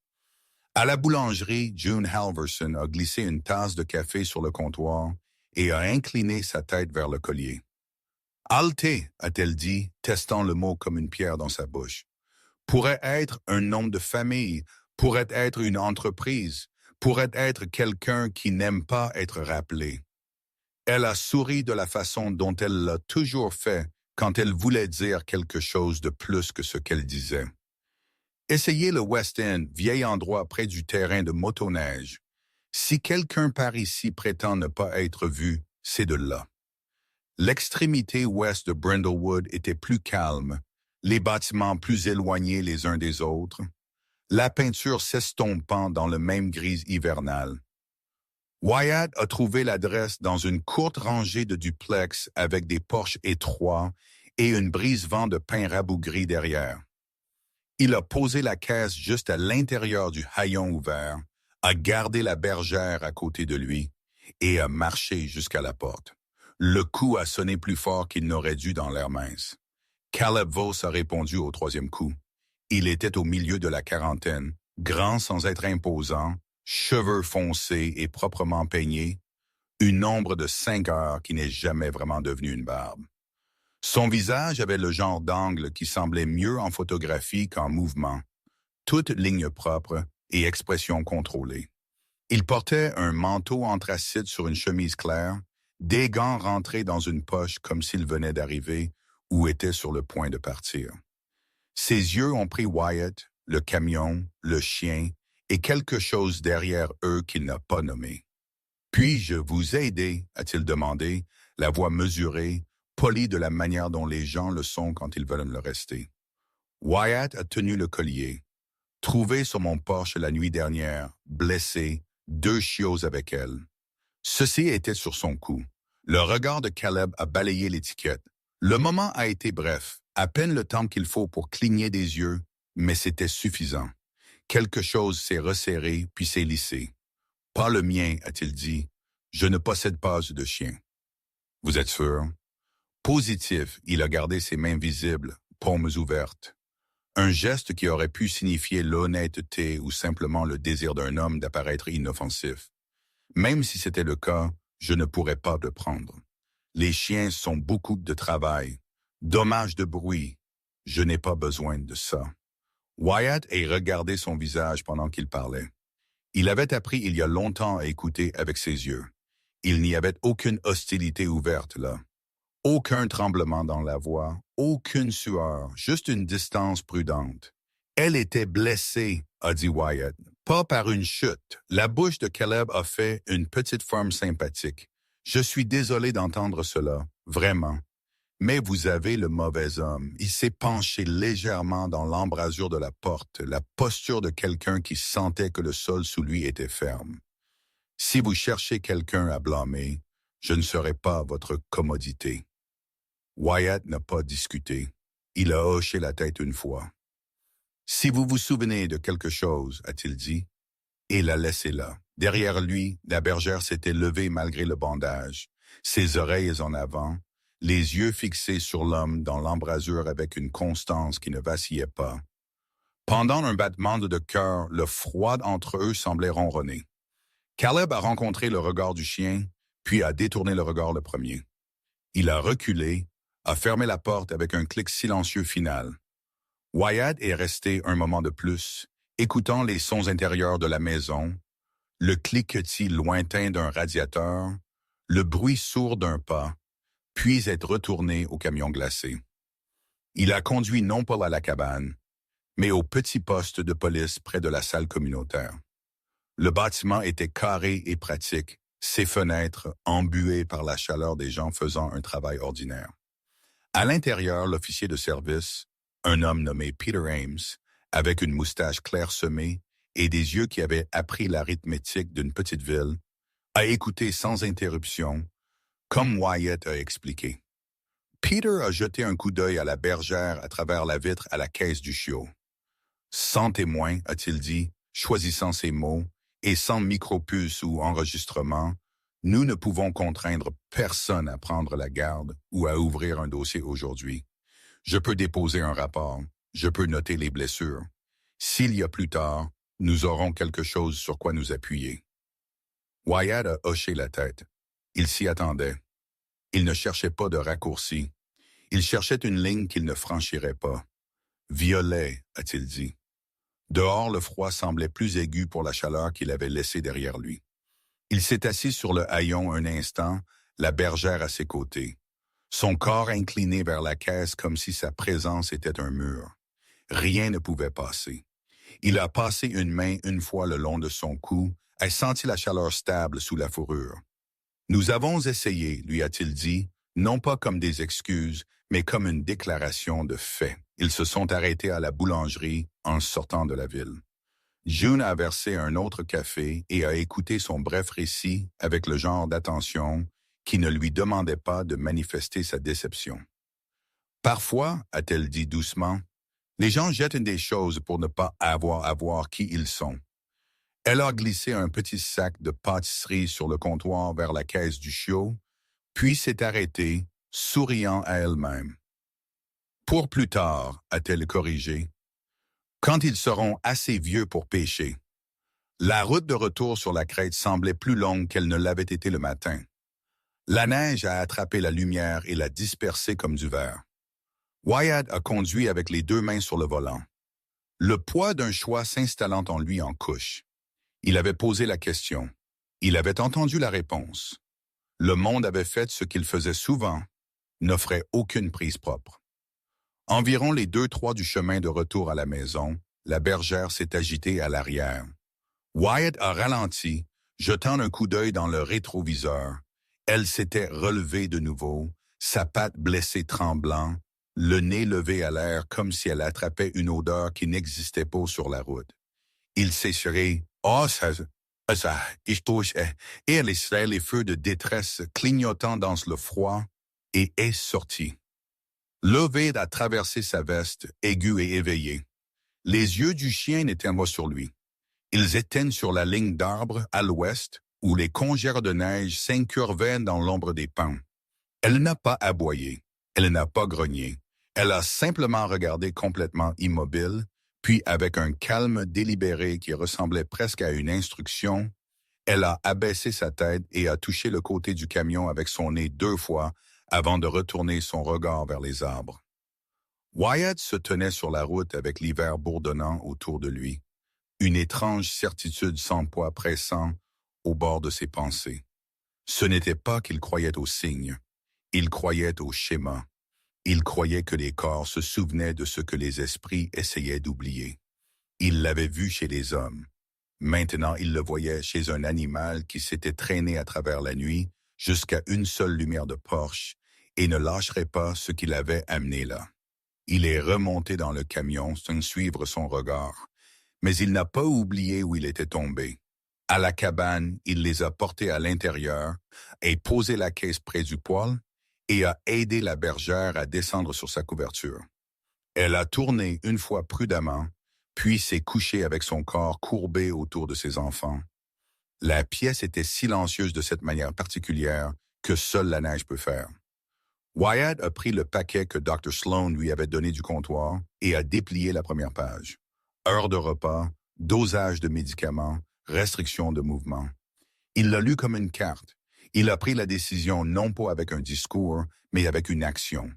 À la boulangerie, June Halverson a glissé une tasse de café sur le comptoir et a incliné sa tête vers le collier. « Halter », a-t-elle dit, testant le mot comme une pierre dans sa bouche. Pourrait être un nom de famille, pourrait être une entreprise, pourrait être quelqu'un qui n'aime pas être rappelé. Elle a souri de la façon dont elle l'a toujours fait quand elle voulait dire quelque chose de plus que ce qu'elle disait. Essayez le West End, vieil endroit près du terrain de motoneige. Si quelqu'un par ici prétend ne pas être vu, c'est de là. L'extrémité ouest de Brindlewood était plus calme, les bâtiments plus éloignés les uns des autres, la peinture s'estompant dans le même gris hivernal. Wyatt a trouvé l'adresse dans une courte rangée de duplex avec des porches étroits et une brise-vent de pin rabougri derrière. Il a posé la caisse juste à l'intérieur du haillon ouvert, a gardé la bergère à côté de lui et a marché jusqu'à la porte. Le coup a sonné plus fort qu'il n'aurait dû dans l'air mince. Caleb Voss a répondu au troisième coup. Il était au milieu de la quarantaine, grand sans être imposant, cheveux foncés et proprement peignés, une ombre de 5 heures qui n'est jamais vraiment devenue une barbe. Son visage avait le genre d'angle qui semblait mieux en photographie qu'en mouvement, toute ligne propre et expression contrôlée. Il portait un manteau anthracite sur une chemise claire, des gants rentrés dans une poche comme s'il venait d'arriver ou était sur le point de partir. Ses yeux ont pris Wyatt, le camion, le chien et quelque chose derrière eux qu'il n'a pas nommé. « Puis-je vous aider ?» a-t-il demandé, la voix mesurée, polie de la manière dont les gens le sont quand ils veulent le rester. Wyatt a tenu le collier. Trouvé sur mon porche la nuit dernière, blessé, 2 chiots avec elle. Ceci était sur son cou. Le regard de Caleb a balayé l'étiquette. Le moment a été bref, à peine le temps qu'il faut pour cligner des yeux, mais c'était suffisant. Quelque chose s'est resserré puis s'est lissé. « Pas le mien, a-t-il dit. Je ne possède pas de chien. »« Vous êtes sûr? » Positif, il a gardé ses mains visibles, paumes ouvertes. Un geste qui aurait pu signifier l'honnêteté ou simplement le désir d'un homme d'apparaître inoffensif. Même si c'était le cas, je ne pourrais pas le prendre. Les chiens sont beaucoup de travail. Dommage de bruit. Je n'ai pas besoin de ça. Wyatt a regardé son visage pendant qu'il parlait. Il avait appris il y a longtemps à écouter avec ses yeux. Il n'y avait aucune hostilité ouverte là. Aucun tremblement dans la voix, aucune sueur, juste une distance prudente. « Elle était blessée », a dit Wyatt, « pas par une chute. » La bouche de Caleb a fait une petite forme sympathique. « Je suis désolé d'entendre cela, vraiment. Mais vous avez le mauvais homme. Il s'est penché légèrement dans l'embrasure de la porte, la posture de quelqu'un qui sentait que le sol sous lui était ferme. Si vous cherchez quelqu'un à blâmer, je ne serai pas votre commodité. » Wyatt n'a pas discuté. Il a hoché la tête une fois. « Si vous vous souvenez de quelque chose, a-t-il dit, et l'a laissé là. » Derrière lui, la bergère s'était levée malgré le bandage, ses oreilles en avant, les yeux fixés sur l'homme dans l'embrasure avec une constance qui ne vacillait pas. Pendant un battement de cœur, le froid entre eux semblait ronronner. Caleb a rencontré le regard du chien, puis a détourné le regard le premier. Il a reculé, a fermé la porte avec un clic silencieux final. Wyatt est resté un moment de plus, écoutant les sons intérieurs de la maison, le cliquetis lointain d'un radiateur, le bruit sourd d'un pas, puis être retourné au camion glacé. Il a conduit non pas à la cabane, mais au petit poste de police près de la salle communautaire. Le bâtiment était carré et pratique, ses fenêtres embuées par la chaleur des gens faisant un travail ordinaire. À l'intérieur, l'officier de service, un homme nommé Peter Ames, avec une moustache clairsemée et des yeux qui avaient appris l'arithmétique d'une petite ville, a écouté sans interruption, comme Wyatt a expliqué. Peter a jeté un coup d'œil à la bergère à travers la vitre à la caisse du chiot. Sans témoin, a-t-il dit, choisissant ses mots, et sans micropuce ou enregistrement, nous ne pouvons contraindre personne à prendre la garde ou à ouvrir un dossier aujourd'hui. Je peux déposer un rapport, je peux noter les blessures. S'il y a plus tard, nous aurons quelque chose sur quoi nous appuyer. Wyatt a hoché la tête. Il s'y attendait. Il ne cherchait pas de raccourci. Il cherchait une ligne qu'il ne franchirait pas. Violet, a-t-il dit. Dehors, le froid semblait plus aigu pour la chaleur qu'il avait laissée derrière lui. Il s'est assis sur le haillon un instant, la bergère à ses côtés. Son corps incliné vers la caisse comme si sa présence était un mur. Rien ne pouvait passer. Il a passé une main une fois le long de son cou et senti la chaleur stable sous la fourrure. Nous avons essayé, lui a-t-il dit, non pas comme des excuses, mais comme une déclaration de fait. Ils se sont arrêtés à la boulangerie en sortant de la ville. June a versé un autre café et a écouté son bref récit avec le genre d'attention qui ne lui demandait pas de manifester sa déception. Parfois, a-t-elle dit doucement, les gens jettent des choses pour ne pas avoir à voir qui ils sont. Elle a glissé un petit sac de pâtisserie sur le comptoir vers la caisse du chiot, puis s'est arrêtée, souriant à elle-même. Pour plus tard, a-t-elle corrigé, quand ils seront assez vieux pour pêcher. La route de retour sur la crête semblait plus longue qu'elle ne l'avait été le matin. La neige a attrapé la lumière et l'a dispersée comme du verre. Wyatt a conduit avec les 2 mains sur le volant. Le poids d'un choix s'installant en lui en couche. Il avait posé la question. Il avait entendu la réponse. Le monde avait fait ce qu'il faisait souvent, n'offrait aucune prise propre. Environ les 2/3 du chemin de retour à la maison, la bergère s'est agitée à l'arrière. Wyatt a ralenti, jetant un coup d'œil dans le rétroviseur. Elle s'était relevée de nouveau, sa patte blessée tremblant, le nez levé à l'air comme si elle attrapait une odeur qui n'existait pas sur la route. Il s'essurait. Oh, ich touche. Et elle essuie les feux de détresse clignotant dans le froid et est sortie. L'eau vide a traversé sa veste, aiguë et éveillée. Les yeux du chien n'étaient pas sur lui. Ils étaient sur la ligne d'arbres à l'ouest, où les congères de neige s'incurvaient dans l'ombre des pins. Elle n'a pas aboyé, elle n'a pas grogné. Elle a simplement regardé complètement immobile, puis avec un calme délibéré qui ressemblait presque à une instruction, elle a abaissé sa tête et a touché le côté du camion avec son nez 2 fois avant de retourner son regard vers les arbres. Wyatt se tenait sur la route avec l'hiver bourdonnant autour de lui, une étrange certitude sans poids pressant au bord de ses pensées. Ce n'était pas qu'il croyait aux signes, il croyait aux schémas. Il croyait que les corps se souvenaient de ce que les esprits essayaient d'oublier. Il l'avait vu chez les hommes. Maintenant, il le voyait chez un animal qui s'était traîné à travers la nuit jusqu'à une seule lumière de Porsche et ne lâcherait pas ce qu'il avait amené là. Il est remonté dans le camion sans suivre son regard, mais il n'a pas oublié où il était tombé. À la cabane, il les a portés à l'intérieur et posé la caisse près du poêle et a aidé la bergère à descendre sur sa couverture. Elle a tourné une fois prudemment, puis s'est couchée avec son corps courbé autour de ses enfants. La pièce était silencieuse de cette manière particulière que seule la neige peut faire. Wyatt a pris le paquet que Dr. Sloan lui avait donné du comptoir et a déplié la première page. Heure de repas, dosage de médicaments, restriction de mouvement. Il l'a lu comme une carte. Il a pris la décision non pas avec un discours, mais avec une action.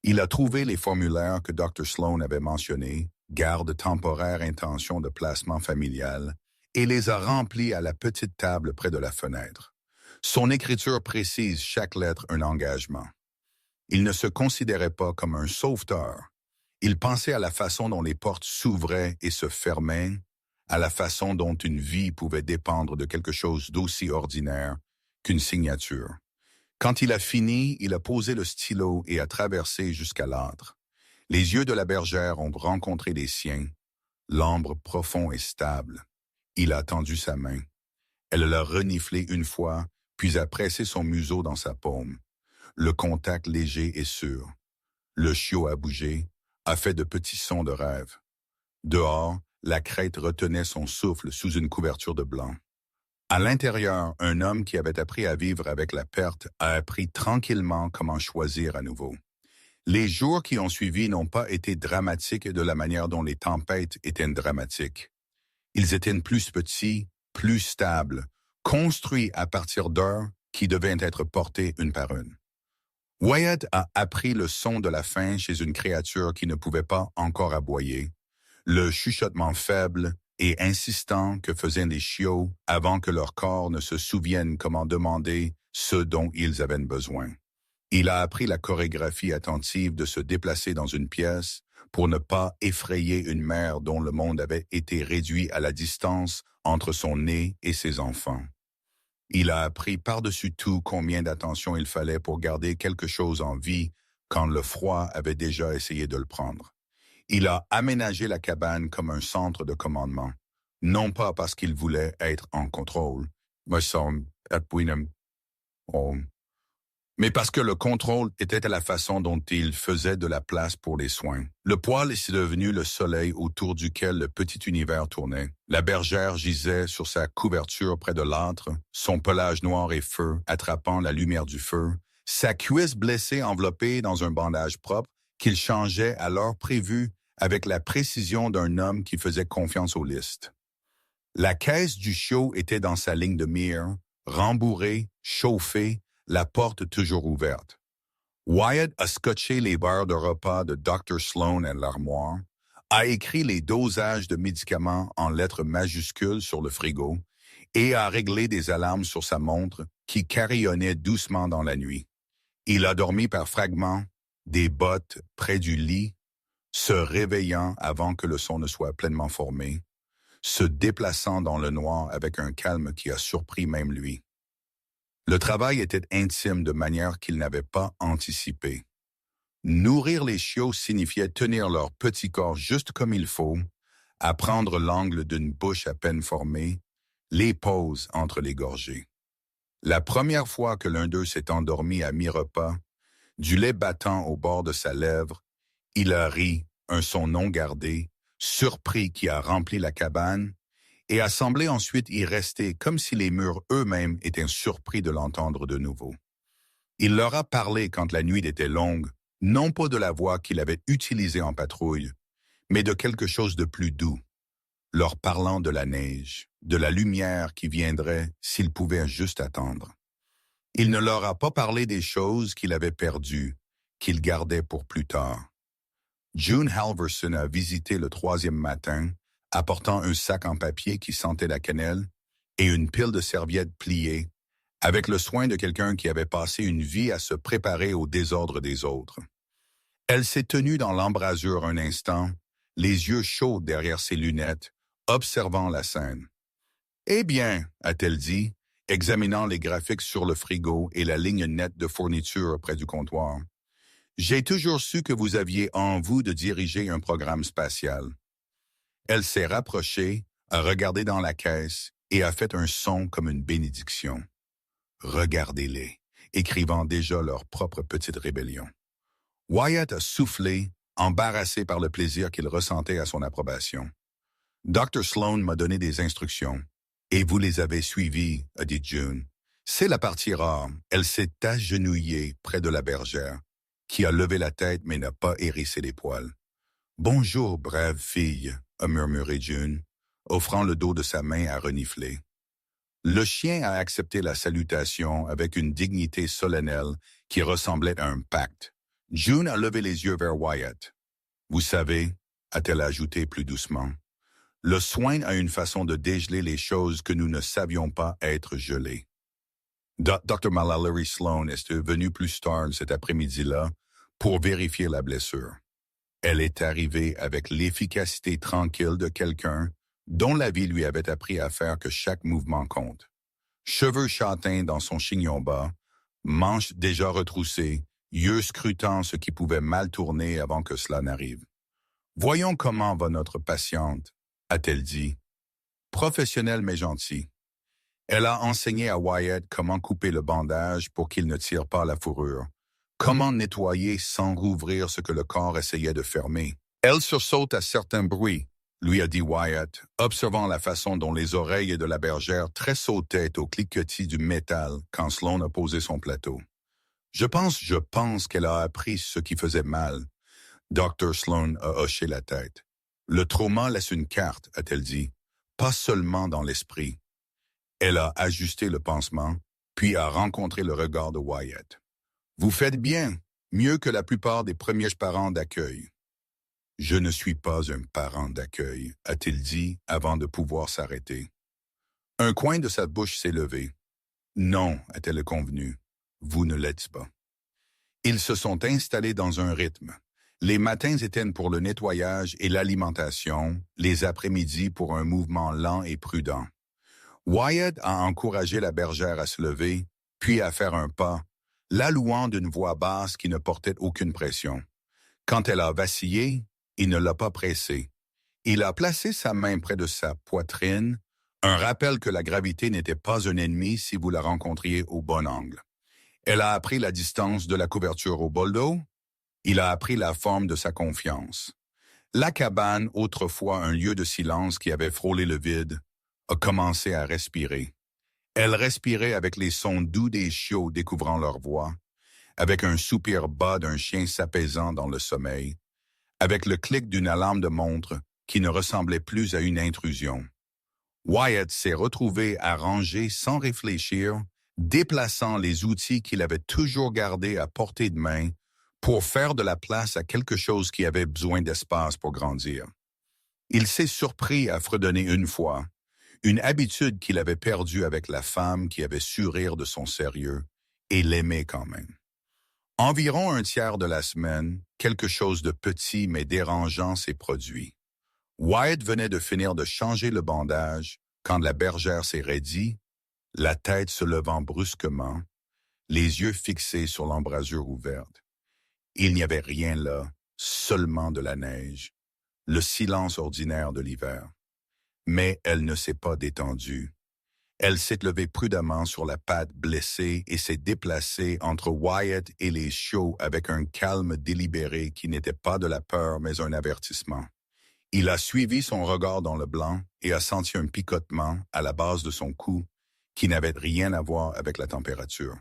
Il a trouvé les formulaires que Dr. Sloan avait mentionnés, garde temporaire intention de placement familial, et les a remplis à la petite table près de la fenêtre. Son écriture précise chaque lettre un engagement. Il ne se considérait pas comme un sauveteur. Il pensait à la façon dont les portes s'ouvraient et se fermaient, à la façon dont une vie pouvait dépendre de quelque chose d'aussi ordinaire qu'une signature. Quand il a fini, il a posé le stylo et a traversé jusqu'à l'âtre. Les yeux de la bergère ont rencontré les siens. L'ambre profond et stable. Il a tendu sa main. Elle l'a reniflé une fois, puis a pressé son museau dans sa paume. Le contact léger et sûr. Le chiot a bougé, a fait de petits sons de rêve. Dehors, la crête retenait son souffle sous une couverture de blanc. À l'intérieur, un homme qui avait appris à vivre avec la perte a appris tranquillement comment choisir à nouveau. Les jours qui ont suivi n'ont pas été dramatiques de la manière dont les tempêtes étaient dramatiques. Ils étaient plus petits, plus stables, construits à partir d'heures qui devaient être portées une par une. Wyatt a appris le son de la faim chez une créature qui ne pouvait pas encore aboyer, le chuchotement faible et insistant que faisaient les chiots avant que leur corps ne se souvienne comment demander ce dont ils avaient besoin. Il a appris la chorégraphie attentive de se déplacer dans une pièce pour ne pas effrayer une mère dont le monde avait été réduit à la distance entre son nez et ses enfants. Il a appris par-dessus tout combien d'attention il fallait pour garder quelque chose en vie quand le froid avait déjà essayé de le prendre. Il a aménagé la cabane comme un centre de commandement, non pas parce qu'il voulait être en contrôle, mais parce que le contrôle était à la façon dont il faisait de la place pour les soins. Le poêle est devenu le soleil autour duquel le petit univers tournait. La bergère gisait sur sa couverture près de l'âtre, son pelage noir et feu attrapant la lumière du feu, sa cuisse blessée enveloppée dans un bandage propre qu'il changeait à l'heure prévue avec la précision d'un homme qui faisait confiance aux listes. La caisse du chiot était dans sa ligne de mire, rembourrée, chauffée, la porte toujours ouverte. Wyatt a scotché les barres de repas de Dr. Sloan à l'armoire, a écrit les dosages de médicaments en lettres majuscules sur le frigo et a réglé des alarmes sur sa montre qui carillonnait doucement dans la nuit. Il a dormi par fragments, des bottes près du lit, se réveillant avant que le son ne soit pleinement formé, se déplaçant dans le noir avec un calme qui a surpris même lui. Le travail était intime de manière qu'il n'avait pas anticipé. Nourrir les chiots signifiait tenir leur petit corps juste comme il faut, apprendre l'angle d'une bouche à peine formée, les pauses entre les gorgées. La première fois que l'un d'eux s'est endormi à mi-repas, du lait battant au bord de sa lèvre, il a ri, un son non gardé, surpris qui a rempli la cabane, et a semblé ensuite y rester comme si les murs eux-mêmes étaient surpris de l'entendre de nouveau. Il leur a parlé quand la nuit était longue, non pas de la voix qu'il avait utilisée en patrouille, mais de quelque chose de plus doux, leur parlant de la neige, de la lumière qui viendrait s'ils pouvaient juste attendre. Il ne leur a pas parlé des choses qu'il avait perdues, qu'il gardait pour plus tard. June Halverson a visité le 3e matin, apportant un sac en papier qui sentait la cannelle et une pile de serviettes pliées, avec le soin de quelqu'un qui avait passé une vie à se préparer au désordre des autres. Elle s'est tenue dans l'embrasure un instant, les yeux chauds derrière ses lunettes, observant la scène. « Eh bien, a-t-elle dit, examinant les graphiques sur le frigo et la ligne nette de fourniture près du comptoir. « J'ai toujours su que vous aviez en vous de diriger un programme spatial. » Elle s'est rapprochée, a regardé dans la caisse et a fait un son comme une bénédiction. Regardez-les, écrivant déjà leur propre petite rébellion. Wyatt a soufflé, embarrassé par le plaisir qu'il ressentait à son approbation. Dr. Sloan m'a donné des instructions. Et vous les avez suivies, a dit June. C'est la partie rare. Elle s'est agenouillée près de la bergère, qui a levé la tête mais n'a pas hérissé les poils. Bonjour, brave fille, a murmuré June, offrant le dos de sa main à renifler. Le chien a accepté la salutation avec une dignité solennelle qui ressemblait à un pacte. June a levé les yeux vers Wyatt. Vous savez, a-t-elle ajouté plus doucement, le soin a une façon de dégeler les choses que nous ne savions pas être gelées. Dr. Mallory Sloan est venue plus tard cet après-midi-là pour vérifier la blessure. Elle est arrivée avec l'efficacité tranquille de quelqu'un dont la vie lui avait appris à faire que chaque mouvement compte. Cheveux châtains dans son chignon bas, manches déjà retroussées, yeux scrutant ce qui pouvait mal tourner avant que cela n'arrive. « Voyons comment va notre patiente, » a-t-elle dit. Professionnelle mais gentille. Elle a enseigné à Wyatt comment couper le bandage pour qu'il ne tire pas la fourrure, comment nettoyer sans rouvrir ce que le corps essayait de fermer. Elle sursaute à certains bruits, lui a dit Wyatt, observant la façon dont les oreilles de la bergère tressautaient au cliquetis du métal quand Sloan a posé son plateau. Je pense qu'elle a appris ce qui faisait mal. Dr. Sloan a hoché la tête. Le trauma laisse une carte, a-t-elle dit, pas seulement dans l'esprit. Elle a ajusté le pansement, puis a rencontré le regard de Wyatt. Vous faites bien, mieux que la plupart des premiers parents d'accueil. Je ne suis pas un parent d'accueil, a-t-il dit avant de pouvoir s'arrêter. Un coin de sa bouche s'est levé. Non, a-t-elle convenu, vous ne l'êtes pas. Ils se sont installés dans un rythme. Les matins étaient pour le nettoyage et l'alimentation, les après-midi pour un mouvement lent et prudent. Wyatt a encouragé la bergère à se lever, puis à faire un pas, la louant d'une voix basse qui ne portait aucune pression. Quand elle a vacillé, il ne l'a pas pressée. Il a placé sa main près de sa poitrine, un rappel que la gravité n'était pas un ennemi si vous la rencontriez au bon angle. Elle a appris la distance de la couverture au bol d'eau. Il a appris la forme de sa confiance. La cabane, autrefois un lieu de silence qui avait frôlé le vide, a commencé à respirer. Elle respirait avec les sons doux des chiots découvrant leur voix, avec un soupir bas d'un chien s'apaisant dans le sommeil, avec le clic d'une alarme de montre qui ne ressemblait plus à une intrusion. Wyatt s'est retrouvé à ranger sans réfléchir, déplaçant les outils qu'il avait toujours gardés à portée de main pour faire de la place à quelque chose qui avait besoin d'espace pour grandir. Il s'est surpris à fredonner une fois, une habitude qu'il avait perdue avec la femme qui avait su rire de son sérieux et l'aimer quand même. Environ un tiers de la semaine, quelque chose de petit mais dérangeant s'est produit. Wyatt venait de finir de changer le bandage quand la bergère s'est raidie, la tête se levant brusquement, les yeux fixés sur l'embrasure ouverte. Il n'y avait rien là, seulement de la neige, le silence ordinaire de l'hiver. Mais elle ne s'est pas détendue. Elle s'est levée prudemment sur la patte blessée et s'est déplacée entre Wyatt et les chiots avec un calme délibéré qui n'était pas de la peur mais un avertissement. Il a suivi son regard dans le blanc et a senti un picotement à la base de son cou qui n'avait rien à voir avec la température.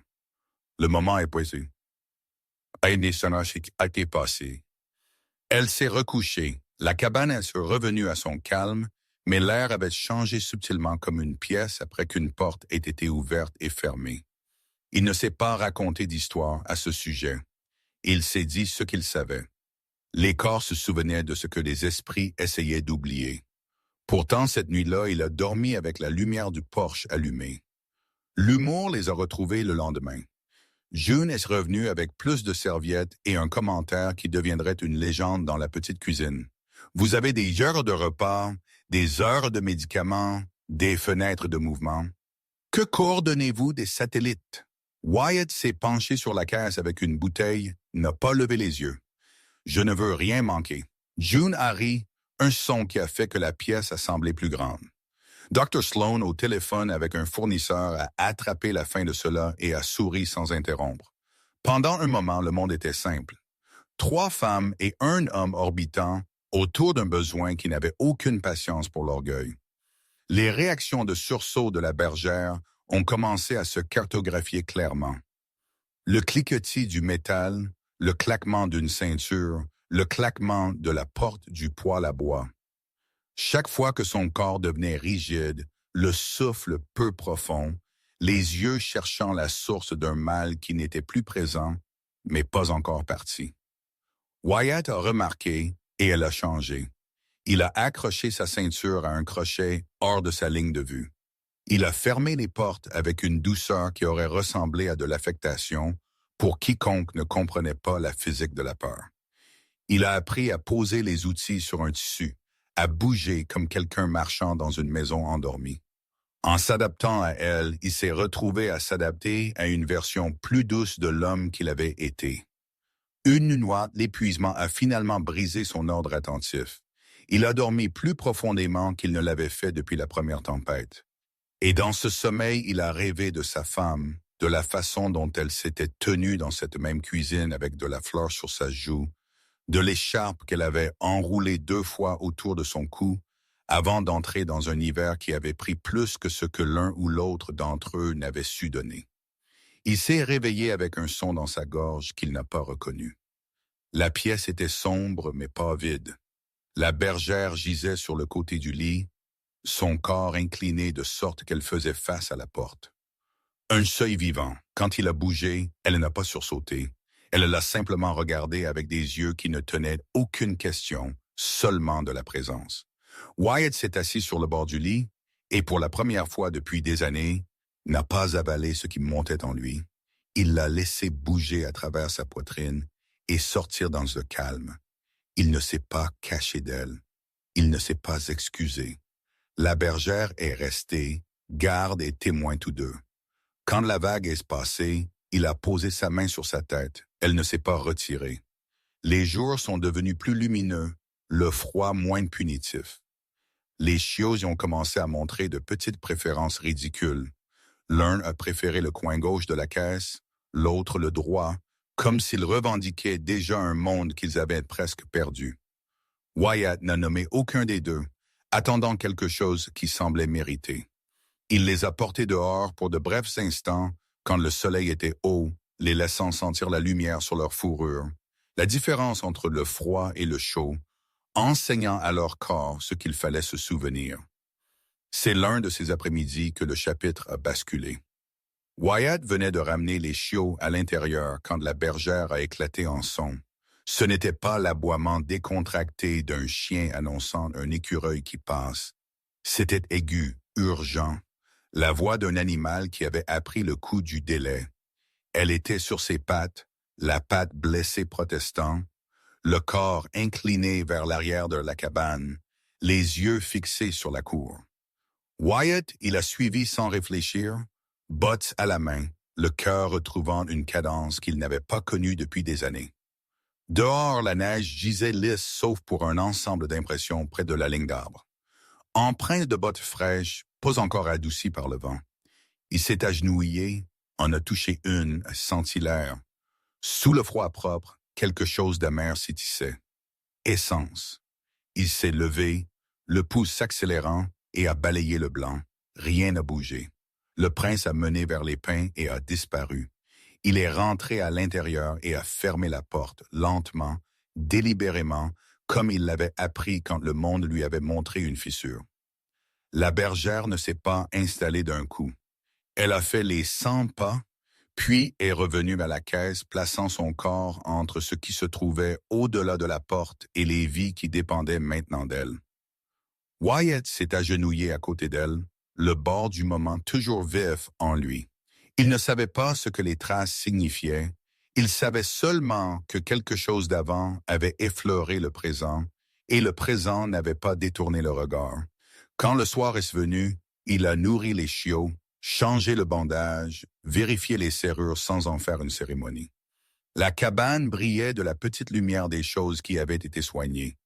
Le moment est posé. Un sonage a été passé. Elle s'est recouchée. La cabane est revenue à son calme, mais l'air avait changé subtilement comme une pièce après qu'une porte ait été ouverte et fermée. Il ne s'est pas raconté d'histoire à ce sujet. Il s'est dit ce qu'il savait. Les corps se souvenaient de ce que les esprits essayaient d'oublier. Pourtant, cette nuit-là, il a dormi avec la lumière du porche allumée. L'humour les a retrouvés le lendemain. June est revenue avec plus de serviettes et un commentaire qui deviendrait une légende dans la petite cuisine. Vous avez des heures de repas, des heures de médicaments, des fenêtres de mouvement. Que coordonnez-vous des satellites? Wyatt s'est penché sur la caisse avec une bouteille, n'a pas levé les yeux. Je ne veux rien manquer. June a ri, un son qui a fait que la pièce a semblé plus grande. Dr. Sloan, au téléphone avec un fournisseur, a attrapé la fin de cela et a souri sans interrompre. Pendant un moment, le monde était simple. 3 femmes et un homme orbitant autour d'un besoin qui n'avait aucune patience pour l'orgueil. Les réactions de sursaut de la bergère ont commencé à se cartographier clairement. Le cliquetis du métal, le claquement d'une ceinture, le claquement de la porte du poêle à bois. Chaque fois que son corps devenait rigide, le souffle peu profond, les yeux cherchant la source d'un mal qui n'était plus présent, mais pas encore parti. Wyatt a remarqué et elle a changé. Il a accroché sa ceinture à un crochet hors de sa ligne de vue. Il a fermé les portes avec une douceur qui aurait ressemblé à de l'affectation pour quiconque ne comprenait pas la physique de la peur. Il a appris à poser les outils sur un tissu, à bouger comme quelqu'un marchant dans une maison endormie. En s'adaptant à elle, il s'est retrouvé à s'adapter à une version plus douce de l'homme qu'il avait été. Une nuit, l'épuisement a finalement brisé son ordre attentif. Il a dormi plus profondément qu'il ne l'avait fait depuis la première tempête. Et dans ce sommeil, il a rêvé de sa femme, de la façon dont elle s'était tenue dans cette même cuisine avec de la fleur sur sa joue, de l'écharpe qu'elle avait enroulée 2 fois autour de son cou avant d'entrer dans un hiver qui avait pris plus que ce que l'un ou l'autre d'entre eux n'avait su donner. Il s'est réveillé avec un son dans sa gorge qu'il n'a pas reconnu. La pièce était sombre mais pas vide. La bergère gisait sur le côté du lit, son corps incliné de sorte qu'elle faisait face à la porte. Un seuil vivant. Quand il a bougé, elle n'a pas sursauté. Elle l'a simplement regardé avec des yeux qui ne tenaient aucune question, seulement de la présence. Wyatt s'est assis sur le bord du lit et pour la première fois depuis des années, n'a pas avalé ce qui montait en lui. Il l'a laissé bouger à travers sa poitrine et sortir dans le calme, Il ne s'est pas caché d'elle. Il ne s'est pas excusé. La bergère est restée, garde et témoin tous deux. Quand la vague est passée, il a posé sa main sur sa tête. Elle ne s'est pas retirée. Les jours sont devenus plus lumineux, le froid moins punitif. Les chiots y ont commencé à montrer de petites préférences ridicules. L'un a préféré le coin gauche de la caisse, l'autre le droit, comme s'ils revendiquaient déjà un monde qu'ils avaient presque perdu. Wyatt n'a nommé aucun des deux, attendant quelque chose qui semblait mériter. Il les a portés dehors pour de brefs instants, quand le soleil était haut, les laissant sentir la lumière sur leur fourrure, la différence entre le froid et le chaud, enseignant à leur corps ce qu'il fallait se souvenir. C'est l'un de ces après-midi que le chapitre a basculé. Wyatt venait de ramener les chiots à l'intérieur quand la bergère a éclaté en son. Ce n'était pas l'aboiement décontracté d'un chien annonçant un écureuil qui passe. C'était aigu, urgent, la voix d'un animal qui avait appris le coup du délai. Elle était sur ses pattes, la patte blessée protestant, le corps incliné vers l'arrière de la cabane, les yeux fixés sur la cour. Wyatt, il a suivi sans réfléchir, bottes à la main, le cœur retrouvant une cadence qu'il n'avait pas connue depuis des années. Dehors, la neige gisait lisse sauf pour un ensemble d'impressions près de la ligne d'arbre. Empreint de bottes fraîches, pas encore adoucies par le vent. Il s'est agenouillé, en a touché une, senti l'air. Sous le froid propre, quelque chose d'amer s'y tissait. Essence. Il s'est levé, le pouls s'accélérant, et a balayé le blanc. Rien n'a bougé. Le prince a mené vers les pins et a disparu. Il est rentré à l'intérieur et a fermé la porte, lentement, délibérément, comme il l'avait appris quand le monde lui avait montré une fissure. La bergère ne s'est pas installée d'un coup. Elle a fait les 100 pas, puis est revenue à la caisse, plaçant son corps entre ce qui se trouvait au-delà de la porte et les vies qui dépendaient maintenant d'elle. Wyatt s'est agenouillé à côté d'elle, le bord du moment toujours vif en lui. Il ne savait pas ce que les traces signifiaient. Il savait seulement que quelque chose d'avant avait effleuré le présent, et le présent n'avait pas détourné le regard. Quand le soir est venu, il a nourri les chiots, changé le bandage, vérifié les serrures sans en faire une cérémonie. La cabane brillait de la petite lumière des choses qui avaient été soignées.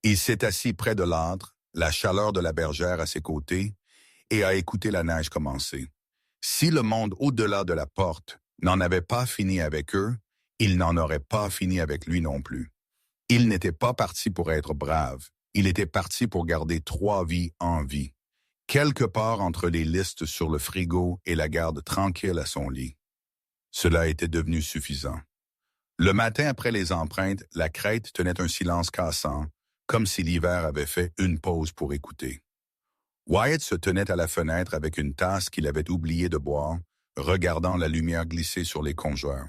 Il s'est assis près de l'âtre, la chaleur de la bergère à ses côtés, et a écouté la neige commencer. Si le monde au-delà de la porte n'en avait pas fini avec eux, il n'en aurait pas fini avec lui non plus. Il n'était pas parti pour être brave, il était parti pour garder 3 vies en vie, quelque part entre les listes sur le frigo et la garde tranquille à son lit. Cela était devenu suffisant. Le matin après les empreintes, la crête tenait un silence cassant, comme si l'hiver avait fait une pause pour écouter. Wyatt se tenait à la fenêtre avec une tasse qu'il avait oublié de boire, regardant la lumière glisser sur les congeurs.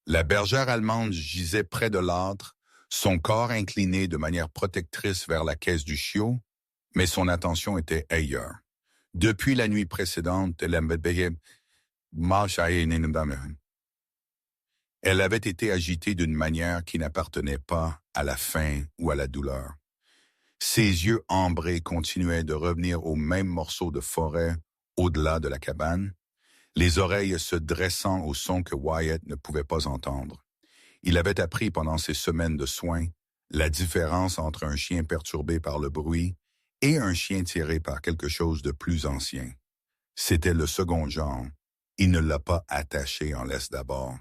La bergère allemande gisait près de l'âtre, son corps incliné de manière protectrice vers la caisse du chiot, mais son attention était ailleurs. Depuis la nuit précédente, elle avait été agitée d'une manière qui n'appartenait pas à la faim ou à la douleur. Ses yeux ambrés continuaient de revenir au même morceau de forêt au-delà de la cabane, les oreilles se dressant au son que Wyatt ne pouvait pas entendre. Il avait appris pendant ces semaines de soins la différence entre un chien perturbé par le bruit et un chien tiré par quelque chose de plus ancien. C'était le second genre. Il ne l'a pas attaché en laisse d'abord.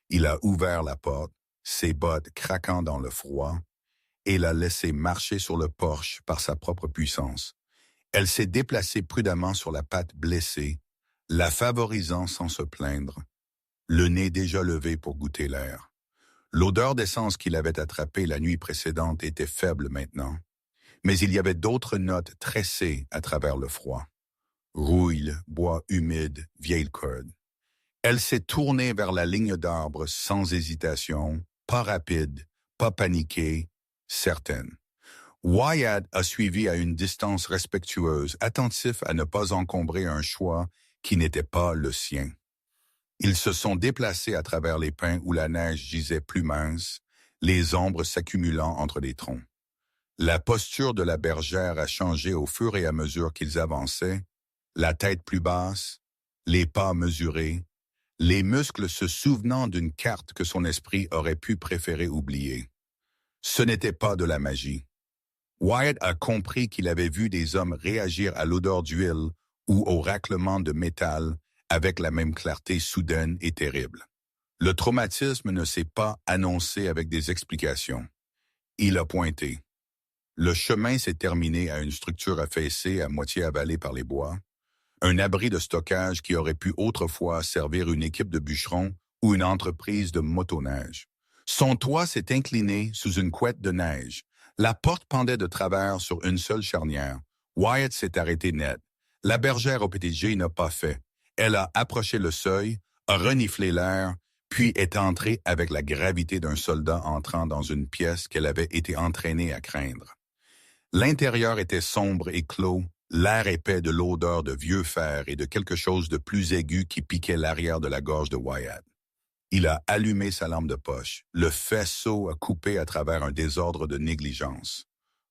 Il a ouvert la porte, ses bottes craquant dans le froid, et l'a laissé marcher sur le porche par sa propre puissance. Elle s'est déplacée prudemment sur la patte blessée, la favorisant sans se plaindre, le nez déjà levé pour goûter l'air. L'odeur d'essence qu'il avait attrapée la nuit précédente était faible maintenant, mais il y avait d'autres notes tressées à travers le froid. Rouille, bois humide, vieille corde. Elle s'est tournée vers la ligne d'arbres sans hésitation, pas rapide, pas paniquée, certaine. Wyatt a suivi à une distance respectueuse, attentif à ne pas encombrer un choix qui n'était pas le sien. Ils se sont déplacés à travers les pins où la neige gisait plus mince, les ombres s'accumulant entre les troncs. La posture de la bergère a changé au fur et à mesure qu'ils avançaient, la tête plus basse, les pas mesurés, les muscles se souvenant d'une carte que son esprit aurait pu préférer oublier. Ce n'était pas de la magie. Wyatt a compris qu'il avait vu des hommes réagir à l'odeur d'huile ou au raclement de métal avec la même clarté soudaine et terrible. Le traumatisme ne s'est pas annoncé avec des explications. Il a pointé. Le chemin s'est terminé à une structure affaissée à moitié avalée par les bois, un abri de stockage qui aurait pu autrefois servir une équipe de bûcherons ou une entreprise de motoneige. Son toit s'est incliné sous une couette de neige. La porte pendait de travers sur une seule charnière. Wyatt s'est arrêté net. La bergère au PTG n'a pas fait. Elle a approché le seuil, a reniflé l'air, puis est entrée avec la gravité d'un soldat entrant dans une pièce qu'elle avait été entraînée à craindre. L'intérieur était sombre et clos, l'air épais de l'odeur de vieux fer et de quelque chose de plus aigu qui piquait l'arrière de la gorge de Wyatt. Il a allumé sa lampe de poche. Le faisceau a coupé à travers un désordre de négligence.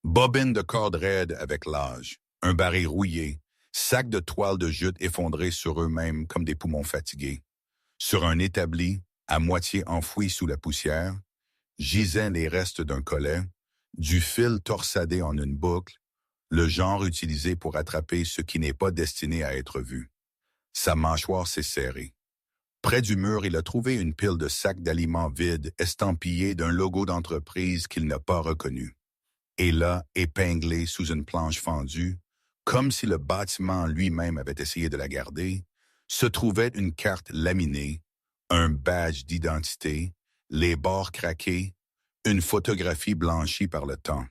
Bobine de corde raide avec l'âge, un baril rouillé, sacs de toile de jute effondrés sur eux-mêmes comme des poumons fatigués. Sur un établi, à moitié enfoui sous la poussière, gisaient les restes d'un collet, du fil torsadé en une boucle, le genre utilisé pour attraper ce qui n'est pas destiné à être vu. Sa mâchoire s'est serrée. Près du mur, il a trouvé une pile de sacs d'aliments vides estampillés d'un logo d'entreprise qu'il n'a pas reconnu. Et là, épinglé sous une planche fendue, comme si le bâtiment lui-même avait essayé de la garder, se trouvait une carte laminée, un badge d'identité, les bords craqués, une photographie blanchie par le temps.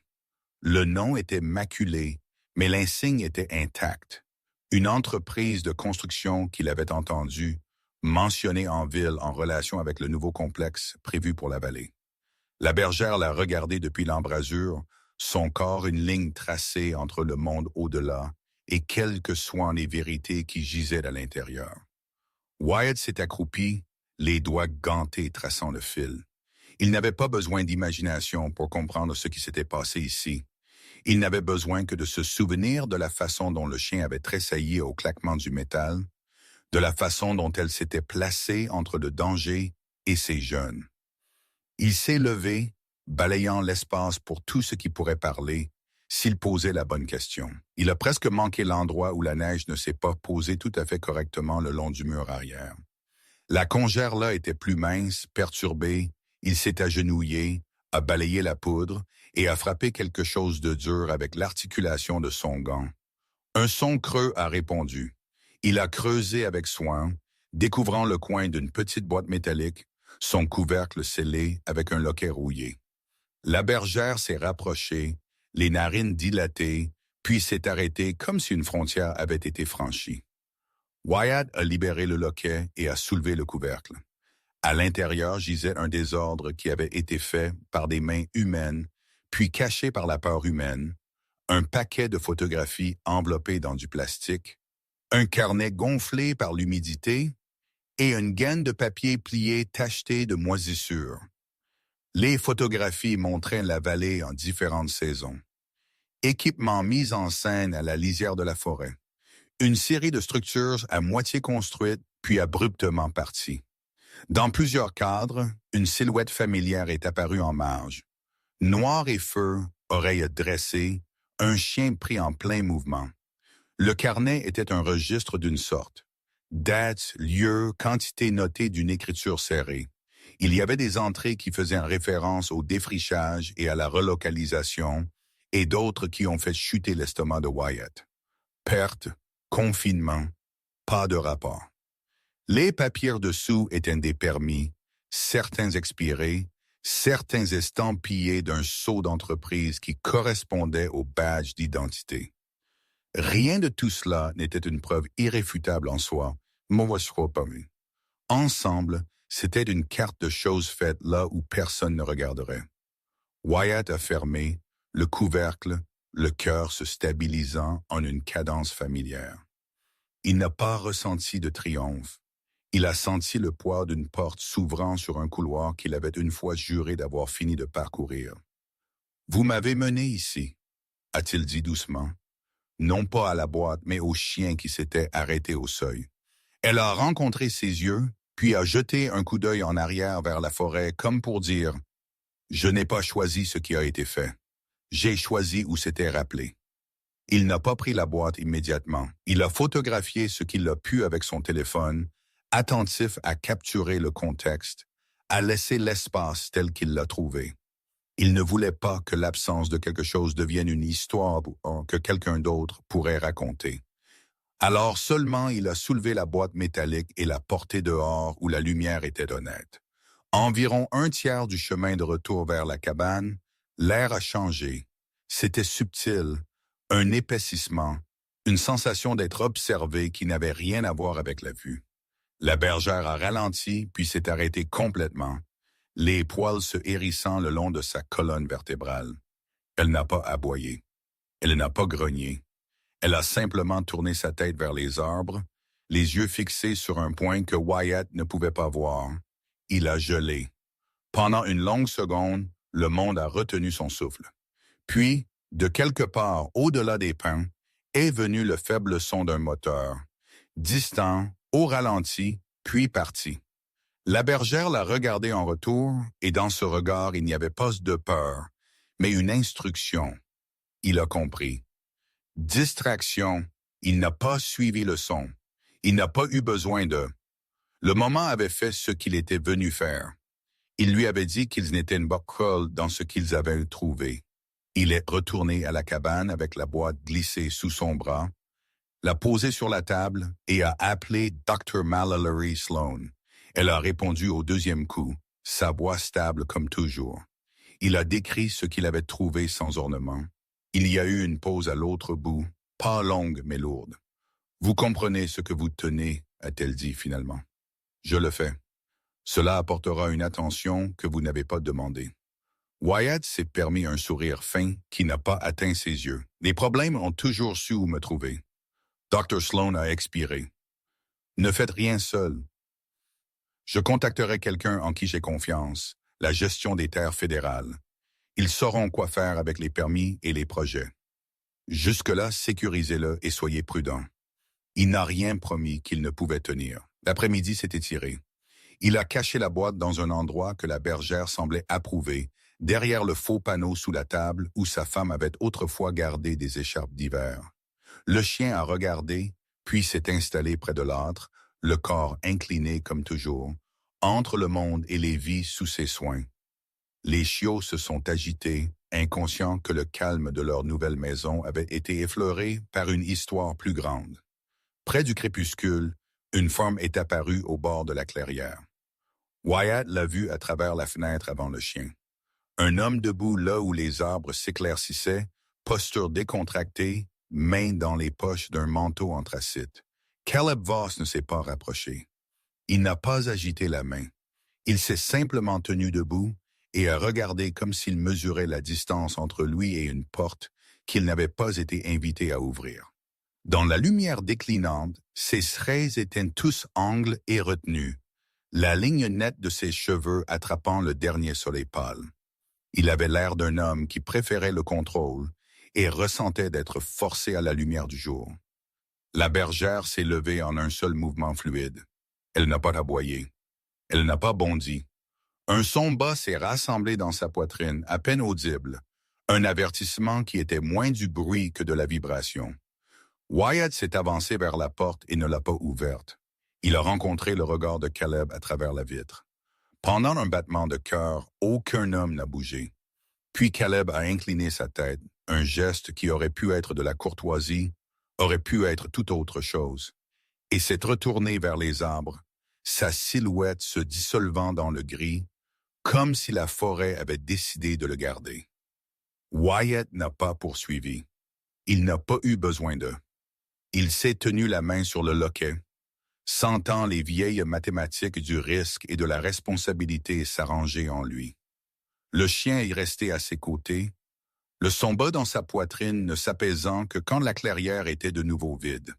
Le nom était maculé, mais l'insigne était intact. Une entreprise de construction qu'il avait entendue, mentionnée en ville en relation avec le nouveau complexe prévu pour la vallée. La bergère l'a regardé depuis l'embrasure, son corps une ligne tracée entre le monde au-delà et quelles que soient les vérités qui gisaient à l'intérieur. Wyatt s'est accroupi, les doigts gantés traçant le fil. Il n'avait pas besoin d'imagination pour comprendre ce qui s'était passé ici. Il n'avait besoin que de se souvenir de la façon dont le chien avait tressailli au claquement du métal, de la façon dont elle s'était placée entre le danger et ses jeunes. Il s'est levé, balayant l'espace pour tout ce qui pourrait parler, s'il posait la bonne question. Il a presque manqué l'endroit où la neige ne s'est pas posée tout à fait correctement le long du mur arrière. La congère là était plus mince, perturbée, il s'est agenouillé, a balayé la poudre et a frappé quelque chose de dur avec l'articulation de son gant. Un son creux a répondu. Il a creusé avec soin, découvrant le coin d'une petite boîte métallique, son couvercle scellé avec un loquet rouillé. La bergère s'est rapprochée, les narines dilatées, puis s'est arrêtée comme si une frontière avait été franchie. Wyatt a libéré le loquet et a soulevé le couvercle. À l'intérieur gisait un désordre qui avait été fait par des mains humaines, puis caché par la peur humaine, un paquet de photographies enveloppées dans du plastique, un carnet gonflé par l'humidité et une gaine de papier plié tacheté de moisissure. Les photographies montraient la vallée en différentes saisons. Équipements mis en scène à la lisière de la forêt. Une série de structures à moitié construites puis abruptement parties. Dans plusieurs cadres, une silhouette familière est apparue en marge. Noir et feu, oreilles dressées, un chien pris en plein mouvement. Le carnet était un registre d'une sorte. Dates, lieux, quantité notée d'une écriture serrée. Il y avait des entrées qui faisaient référence au défrichage et à la relocalisation, et d'autres qui ont fait chuter l'estomac de Wyatt. Perte, confinement, pas de rapport. Les papiers dessous étaient des permis, certains expirés, certains estampillés d'un sceau d'entreprise qui correspondait au badge d'identité. Rien de tout cela n'était une preuve irréfutable en soi, mauvaise foi pas vu. Ensemble, c'était une carte de choses faites là où personne ne regarderait. Wyatt a fermé, le couvercle, le cœur se stabilisant en une cadence familière. Il n'a pas ressenti de triomphe. Il a senti le poids d'une porte s'ouvrant sur un couloir qu'il avait une fois juré d'avoir fini de parcourir. « Vous m'avez mené ici », a-t-il dit doucement, non pas à la boîte, mais au chien qui s'était arrêté au seuil. Elle a rencontré ses yeux, puis a jeté un coup d'œil en arrière vers la forêt, comme pour dire « Je n'ai pas choisi ce qui a été fait. J'ai choisi où c'était rappelé. » Il n'a pas pris la boîte immédiatement. Il a photographié ce qu'il a pu avec son téléphone, attentif à capturer le contexte, à laisser l'espace tel qu'il l'a trouvé. Il ne voulait pas que l'absence de quelque chose devienne une histoire que quelqu'un d'autre pourrait raconter. Alors seulement il a soulevé la boîte métallique et l'a portée dehors où la lumière était honnête. Environ un tiers du chemin de retour vers la cabane, l'air a changé. C'était subtil, un épaississement, une sensation d'être observé qui n'avait rien à voir avec la vue. La bergère a ralenti puis s'est arrêtée complètement, les poils se hérissant le long de sa colonne vertébrale. Elle n'a pas aboyé. Elle n'a pas grogné. Elle a simplement tourné sa tête vers les arbres, les yeux fixés sur un point que Wyatt ne pouvait pas voir. Il a gelé. Pendant une longue seconde, le monde a retenu son souffle. Puis, de quelque part au-delà des pins, est venu le faible son d'un moteur, distant, au ralenti, puis parti. La bergère l'a regardé en retour, et dans ce regard, il n'y avait pas de peur, mais une instruction. Il a compris. Distraction, il n'a pas suivi le son. Il n'a pas eu besoin de. Le moment avait fait ce qu'il était venu faire. Il lui avait dit qu'ils n'étaient une bocole dans ce qu'ils avaient trouvé. Il est retourné à la cabane avec la boîte glissée sous son bras, l'a posée sur la table et a appelé Dr. Mallory Sloan. Elle a répondu au deuxième coup, sa voix stable comme toujours. Il a décrit ce qu'il avait trouvé sans ornement. Il y a eu une pause à l'autre bout, pas longue mais lourde. « Vous comprenez ce que vous tenez » a-t-elle dit finalement. « Je le fais. Cela apportera une attention que vous n'avez pas demandée. » Wyatt s'est permis un sourire fin qui n'a pas atteint ses yeux. Les problèmes ont toujours su où me trouver. Dr. Sloan a expiré. « Ne faites rien seul. Je contacterai quelqu'un en qui j'ai confiance, la gestion des terres fédérales. Ils sauront quoi faire avec les permis et les projets. Jusque-là, sécurisez-le et soyez prudents. » Il n'a rien promis qu'il ne pouvait tenir. L'après-midi s'est étiré. Il a caché la boîte dans un endroit que la bergère semblait approuver, derrière le faux panneau sous la table où sa femme avait autrefois gardé des écharpes d'hiver. Le chien a regardé, puis s'est installé près de l'âtre, le corps incliné comme toujours, entre le monde et les vies sous ses soins. Les chiots se sont agités, inconscients que le calme de leur nouvelle maison avait été effleuré par une histoire plus grande. Près du crépuscule, une forme est apparue au bord de la clairière. Wyatt l'a vu à travers la fenêtre avant le chien. Un homme debout là où les arbres s'éclaircissaient, posture décontractée, main dans les poches d'un manteau anthracite. Caleb Voss ne s'est pas rapproché. Il n'a pas agité la main. Il s'est simplement tenu debout et a regardé comme s'il mesurait la distance entre lui et une porte qu'il n'avait pas été invité à ouvrir. Dans la lumière déclinante, ses traits étaient tous angles et retenus, la ligne nette de ses cheveux attrapant le dernier soleil pâle. Il avait l'air d'un homme qui préférait le contrôle et ressentait d'être forcé à la lumière du jour. La bergère s'est levée en un seul mouvement fluide. Elle n'a pas aboyé. Elle n'a pas bondi. Un son bas s'est rassemblé dans sa poitrine, à peine audible, un avertissement qui était moins du bruit que de la vibration. Wyatt s'est avancé vers la porte et ne l'a pas ouverte. Il a rencontré le regard de Caleb à travers la vitre. Pendant un battement de cœur, aucun homme n'a bougé. Puis Caleb a incliné sa tête, un geste qui aurait pu être de la courtoisie, aurait pu être toute autre chose, et s'est retourné vers les arbres, sa silhouette se dissolvant dans le gris, comme si la forêt avait décidé de le garder. Wyatt n'a pas poursuivi. Il n'a pas eu besoin d'eux. Il s'est tenu la main sur le loquet, sentant les vieilles mathématiques du risque et de la responsabilité s'arranger en lui. Le chien est resté à ses côtés, le son bas dans sa poitrine ne s'apaisant que quand la clairière était de nouveau vide.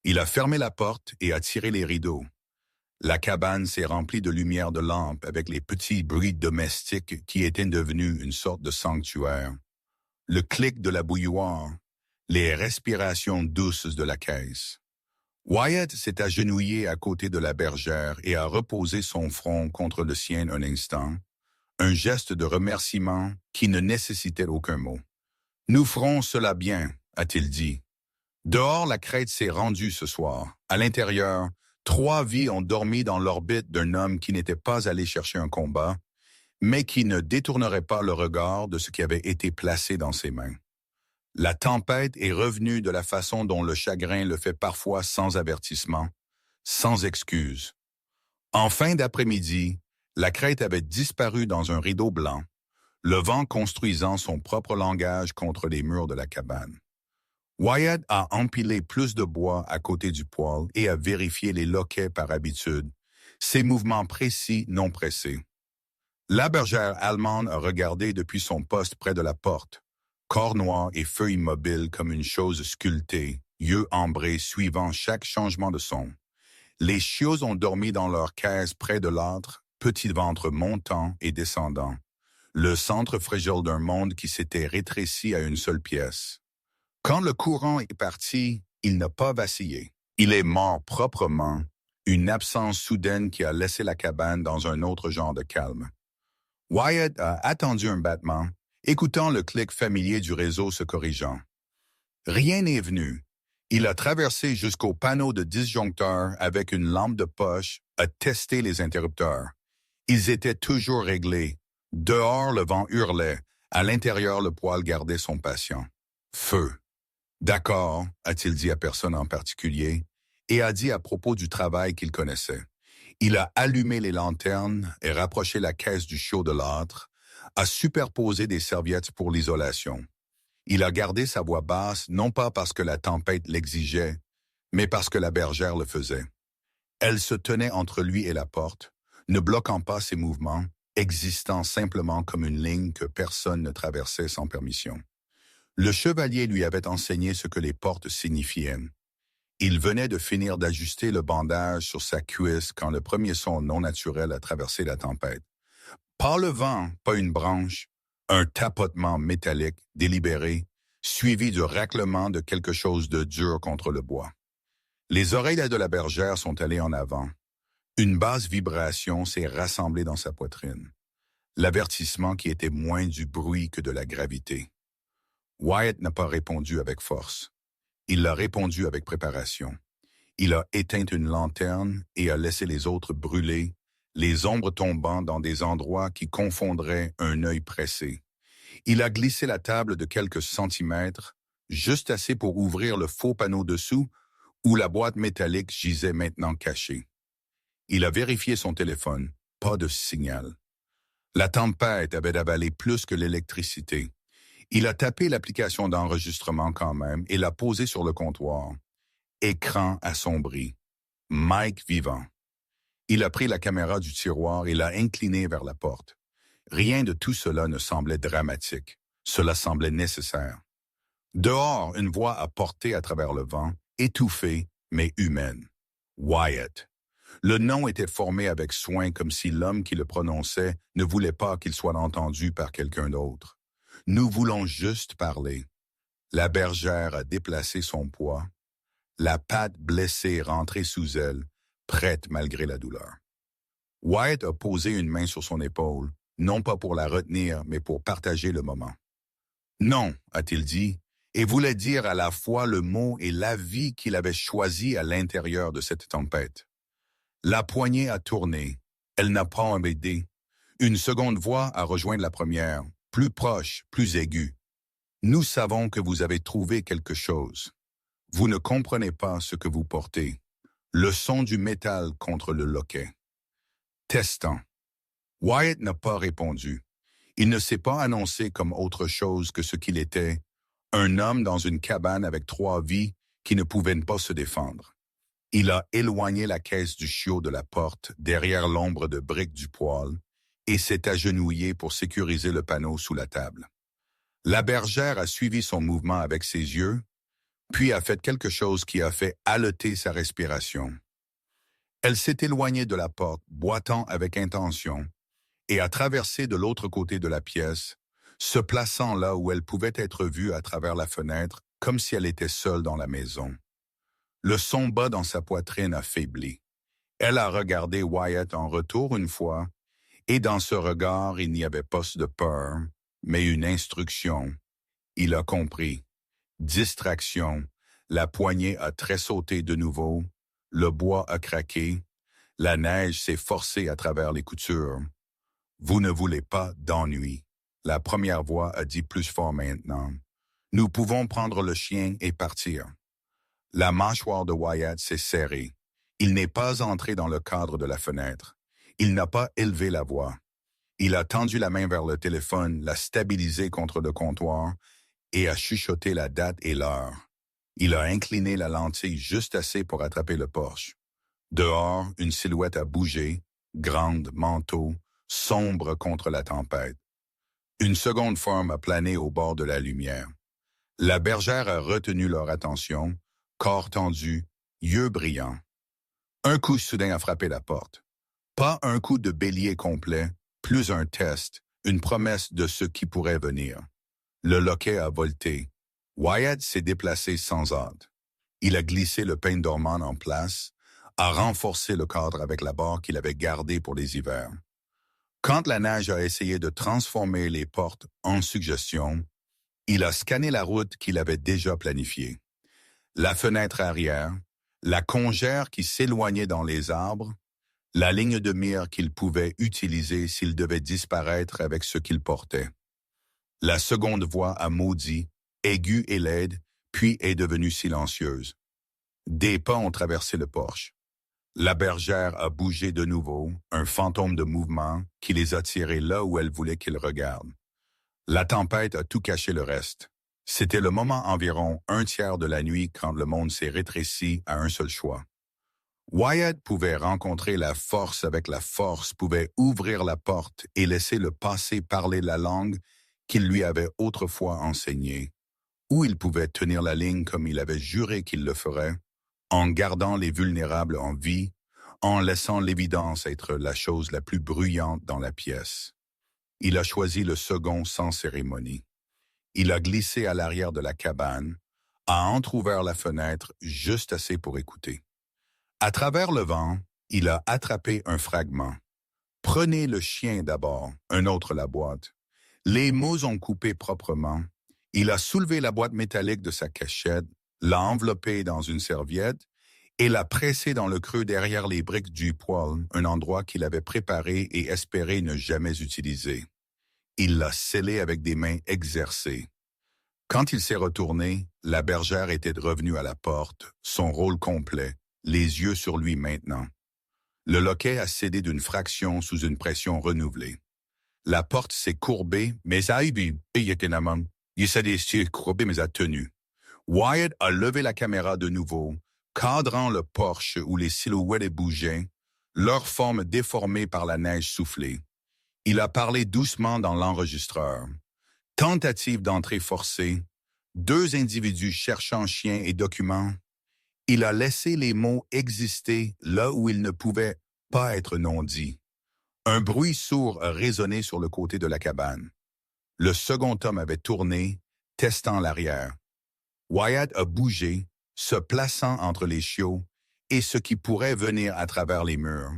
Il a fermé la porte et a tiré les rideaux. La cabane s'est remplie de lumière de lampe avec les petits bruits domestiques qui étaient devenus une sorte de sanctuaire. Le clic de la bouilloire, les respirations douces de la caisse. Wyatt s'est agenouillé à côté de la bergère et a reposé son front contre le sien un instant, un geste de remerciement qui ne nécessitait aucun mot. « Nous ferons cela bien », a-t-il dit. Dehors, la crête s'est rendue ce soir. À l'intérieur, 3 vies ont dormi dans l'orbite d'un homme qui n'était pas allé chercher un combat, mais qui ne détournerait pas le regard de ce qui avait été placé dans ses mains. La tempête est revenue de la façon dont le chagrin le fait parfois sans avertissement, sans excuse. En fin d'après-midi, la crête avait disparu dans un rideau blanc, le vent construisant son propre langage contre les murs de la cabane. Wyatt a empilé plus de bois à côté du poêle et a vérifié les loquets par habitude, ses mouvements précis non pressés. La bergère allemande a regardé depuis son poste près de la porte, corps noir et feu immobile comme une chose sculptée, yeux ambrés suivant chaque changement de son. Les chiots ont dormi dans leur caisse près de l'âtre, petit ventre montant et descendant, le centre fragile d'un monde qui s'était rétréci à une seule pièce. Quand le courant est parti, il n'a pas vacillé. Il est mort proprement, une absence soudaine qui a laissé la cabane dans un autre genre de calme. Wyatt a attendu un battement, écoutant le clic familier du réseau se corrigeant. Rien n'est venu. Il a traversé jusqu'au panneau de disjoncteur avec une lampe de poche, a testé les interrupteurs. Ils étaient toujours réglés. Dehors, le vent hurlait. À l'intérieur, le poêle gardait son patient. Feu. D'accord, a-t-il dit à personne en particulier, et a dit à propos du travail qu'il connaissait. Il a allumé les lanternes et rapproché la caisse du chiot de l'âtre, a superposé des serviettes pour l'isolation. Il a gardé sa voix basse, non pas parce que la tempête l'exigeait, mais parce que la bergère le faisait. Elle se tenait entre lui et la porte, ne bloquant pas ses mouvements, existant simplement comme une ligne que personne ne traversait sans permission. Le chevalier lui avait enseigné ce que les portes signifiaient. Il venait de finir d'ajuster le bandage sur sa cuisse quand le premier son non naturel a traversé la tempête. Pas le vent, pas une branche, un tapotement métallique, délibéré, suivi du raclement de quelque chose de dur contre le bois. Les oreilles de la bergère sont allées en avant. Une basse vibration s'est rassemblée dans sa poitrine. L'avertissement qui était moins du bruit que de la gravité. Wyatt n'a pas répondu avec force. Il l'a répondu avec préparation. Il a éteint une lanterne et a laissé les autres brûler, les ombres tombant dans des endroits qui confondraient un œil pressé. Il a glissé la table de quelques centimètres, juste assez pour ouvrir le faux panneau dessous, où la boîte métallique gisait maintenant cachée. Il a vérifié son téléphone, pas de signal. La tempête avait avalé plus que l'électricité. Il a tapé l'application d'enregistrement quand même et l'a posée sur le comptoir. Écran assombri. Mike vivant. Il a pris la caméra du tiroir et l'a inclinée vers la porte. Rien de tout cela ne semblait dramatique. Cela semblait nécessaire. Dehors, une voix a porté à travers le vent, étouffée, mais humaine. Wyatt. Le nom était formé avec soin comme si l'homme qui le prononçait ne voulait pas qu'il soit entendu par quelqu'un d'autre. Nous voulons juste parler. La bergère a déplacé son poids. La patte blessée rentrée sous elle, prête malgré la douleur. Wyatt a posé une main sur son épaule, non pas pour la retenir, mais pour partager le moment. Non, a-t-il dit, et voulait dire à la fois le mot et la vie qu'il avait choisi à l'intérieur de cette tempête. La poignée a tourné. Elle n'a pas aidé. Une seconde voix a rejoint la première, plus proche, plus aiguë. Nous savons que vous avez trouvé quelque chose. Vous ne comprenez pas ce que vous portez. Le son du métal contre le loquet. Testant. Wyatt n'a pas répondu. Il ne s'est pas annoncé comme autre chose que ce qu'il était, un homme dans une cabane avec 3 vies qui ne pouvaient pas se défendre. Il a éloigné la caisse du chiot de la porte derrière l'ombre de briques du poêle et s'est agenouillé pour sécuriser le panneau sous la table. La bergère a suivi son mouvement avec ses yeux, puis a fait quelque chose qui a fait haleter sa respiration. Elle s'est éloignée de la porte, boitant avec intention, et a traversé de l'autre côté de la pièce, se plaçant là où elle pouvait être vue à travers la fenêtre, comme si elle était seule dans la maison. Le son bas dans sa poitrine a faibli. Elle a regardé Wyatt en retour une fois, et dans ce regard, il n'y avait pas de peur, mais une instruction. Il a compris. Distraction. La poignée a tressauté de nouveau. Le bois a craqué. La neige s'est forcée à travers les coutures. Vous ne voulez pas d'ennui. La première voix a dit plus fort maintenant. Nous pouvons prendre le chien et partir. La mâchoire de Wyatt s'est serrée. Il n'est pas entré dans le cadre de la fenêtre. Il n'a pas élevé la voix. Il a tendu la main vers le téléphone, l'a stabilisé contre le comptoir et a chuchoté la date et l'heure. Il a incliné la lentille juste assez pour attraper le Porsche. Dehors, une silhouette a bougé, grande, manteau, sombre contre la tempête. Une seconde forme a plané au bord de la lumière. La bergère a retenu leur attention, corps tendu, yeux brillants. Un coup soudain a frappé la porte. Pas un coup de bélier complet, plus un test, une promesse de ce qui pourrait venir. Le loquet a volté. Wyatt s'est déplacé sans hâte. Il a glissé le pain dormant en place, a renforcé le cadre avec la barre qu'il avait gardée pour les hivers. Quand la neige a essayé de transformer les portes en suggestion, il a scanné la route qu'il avait déjà planifiée. La fenêtre arrière, la congère qui s'éloignait dans les arbres, la ligne de mire qu'il pouvait utiliser s'il devait disparaître avec ce qu'il portait. La seconde voix a maudit, aiguë et laide, puis est devenue silencieuse. Des pas ont traversé le porche. La bergère a bougé de nouveau, un fantôme de mouvement qui les a tirés là où elle voulait qu'ils regardent. La tempête a tout caché le reste. C'était le moment environ 1/3 de la nuit quand le monde s'est rétréci à un seul choix. Wyatt pouvait rencontrer la force avec la force, pouvait ouvrir la porte et laisser le passé parler la langue qu'il lui avait autrefois enseignée. Ou il pouvait tenir la ligne comme il avait juré qu'il le ferait, en gardant les vulnérables en vie, en laissant l'évidence être la chose la plus bruyante dans la pièce. Il a choisi le second sans cérémonie. Il a glissé à l'arrière de la cabane, a entrouvert la fenêtre juste assez pour écouter. À travers le vent, il a attrapé un fragment. Prenez le chien d'abord, un autre la boîte. Les mots ont coupé proprement. Il a soulevé la boîte métallique de sa cachette, l'a enveloppée dans une serviette et l'a pressée dans le creux derrière les briques du poêle, un endroit qu'il avait préparé et espéré ne jamais utiliser. Il l'a scellé avec des mains exercées. Quand il s'est retourné, la bergère était revenue à la porte, son rôle complet, les yeux sur lui maintenant. Le loquet a cédé d'une fraction sous une pression renouvelée. La porte s'est courbée, mais a eu il s'est courbé, mais a tenu. Wyatt a levé la caméra de nouveau, cadrant le porche où les silhouettes bougeaient, leur forme déformée par la neige soufflée. Il a parlé doucement dans l'enregistreur. Tentative d'entrée forcée, 2 individus cherchant chien et documents. Il a laissé les mots exister là où ils ne pouvaient pas être non dits. Un bruit sourd a résonné sur le côté de la cabane. Le second homme avait tourné, testant l'arrière. Wyatt a bougé, se plaçant entre les chiots et ce qui pourrait venir à travers les murs.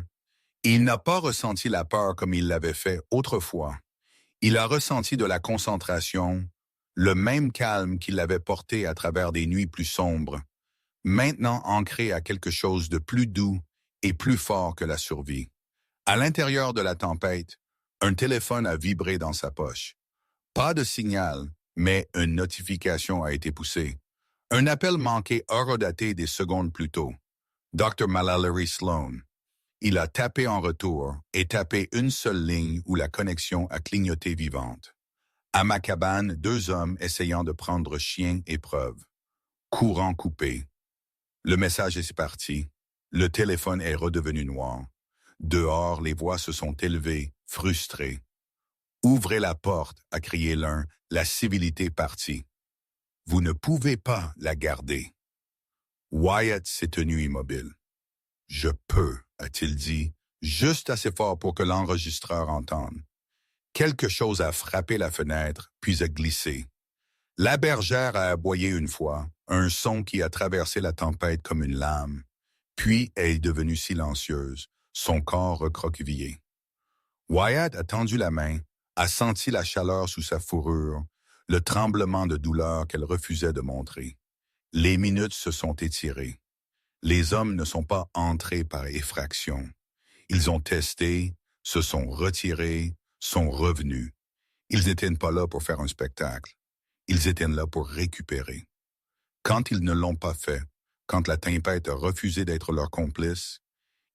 Il n'a pas ressenti la peur comme il l'avait fait autrefois. Il a ressenti de la concentration, le même calme qui l'avait porté à travers des nuits plus sombres, maintenant ancré à quelque chose de plus doux et plus fort que la survie. À l'intérieur de la tempête, un téléphone a vibré dans sa poche. Pas de signal, mais une notification a été poussée. Un appel manqué horodaté des secondes plus tôt. Dr. Mallory Sloan. Il a tapé en retour et tapé une seule ligne où la connexion a clignoté vivante. À ma cabane, 2 hommes essayant de prendre chien et preuve. Courant coupé. Le message est parti. Le téléphone est redevenu noir. Dehors, les voix se sont élevées, frustrées. « Ouvrez la porte » a crié l'un, la civilité partie. « Vous ne pouvez pas la garder. » Wyatt s'est tenu immobile. « Je peux. » a-t-il dit, juste assez fort pour que l'enregistreur entende. Quelque chose a frappé la fenêtre, puis a glissé. La bergère a aboyé une fois, un son qui a traversé la tempête comme une lame, puis elle est devenue silencieuse, son corps recroquevillé. Wyatt a tendu la main, a senti la chaleur sous sa fourrure, le tremblement de douleur qu'elle refusait de montrer. Les minutes se sont étirées. Les hommes ne sont pas entrés par effraction. Ils ont testé, se sont retirés, sont revenus. Ils n'étaient pas là pour faire un spectacle. Ils étaient là pour récupérer. Quand ils ne l'ont pas fait, quand la tempête a refusé d'être leur complice,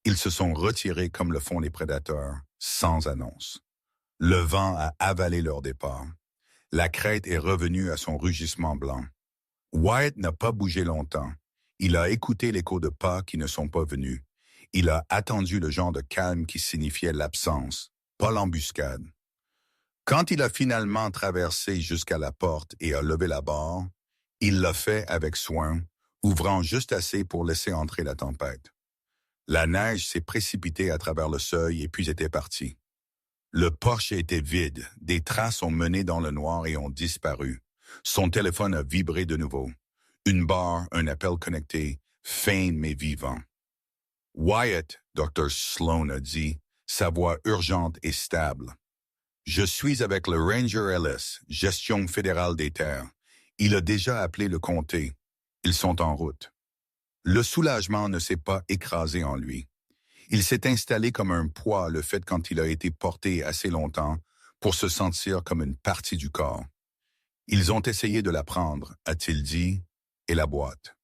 ils se sont retirés comme le font les prédateurs, sans annonce. Le vent a avalé leur départ. La crête est revenue à son rugissement blanc. Wyatt n'a pas bougé longtemps. Il a écouté l'écho de pas qui ne sont pas venus. Il a attendu le genre de calme qui signifiait l'absence, pas l'embuscade. Quand il a finalement traversé jusqu'à la porte et a levé la barre, il l'a fait avec soin, ouvrant juste assez pour laisser entrer la tempête. La neige s'est précipitée à travers le seuil et puis était partie. Le porche était vide, des traces ont mené dans le noir et ont disparu. Son téléphone a vibré de nouveau. Une barre, un appel connecté, faint mais vivant. Wyatt, Dr. Sloan a dit, sa voix urgente et stable. Je suis avec le Ranger Ellis, gestion fédérale des terres. Il a déjà appelé le comté. Ils sont en route. Le soulagement ne s'est pas écrasé en lui. Il s'est installé comme un poids le fait quand il a été porté assez longtemps pour se sentir comme une partie du corps. Ils ont essayé de la prendre, a-t-il dit, et la boîte.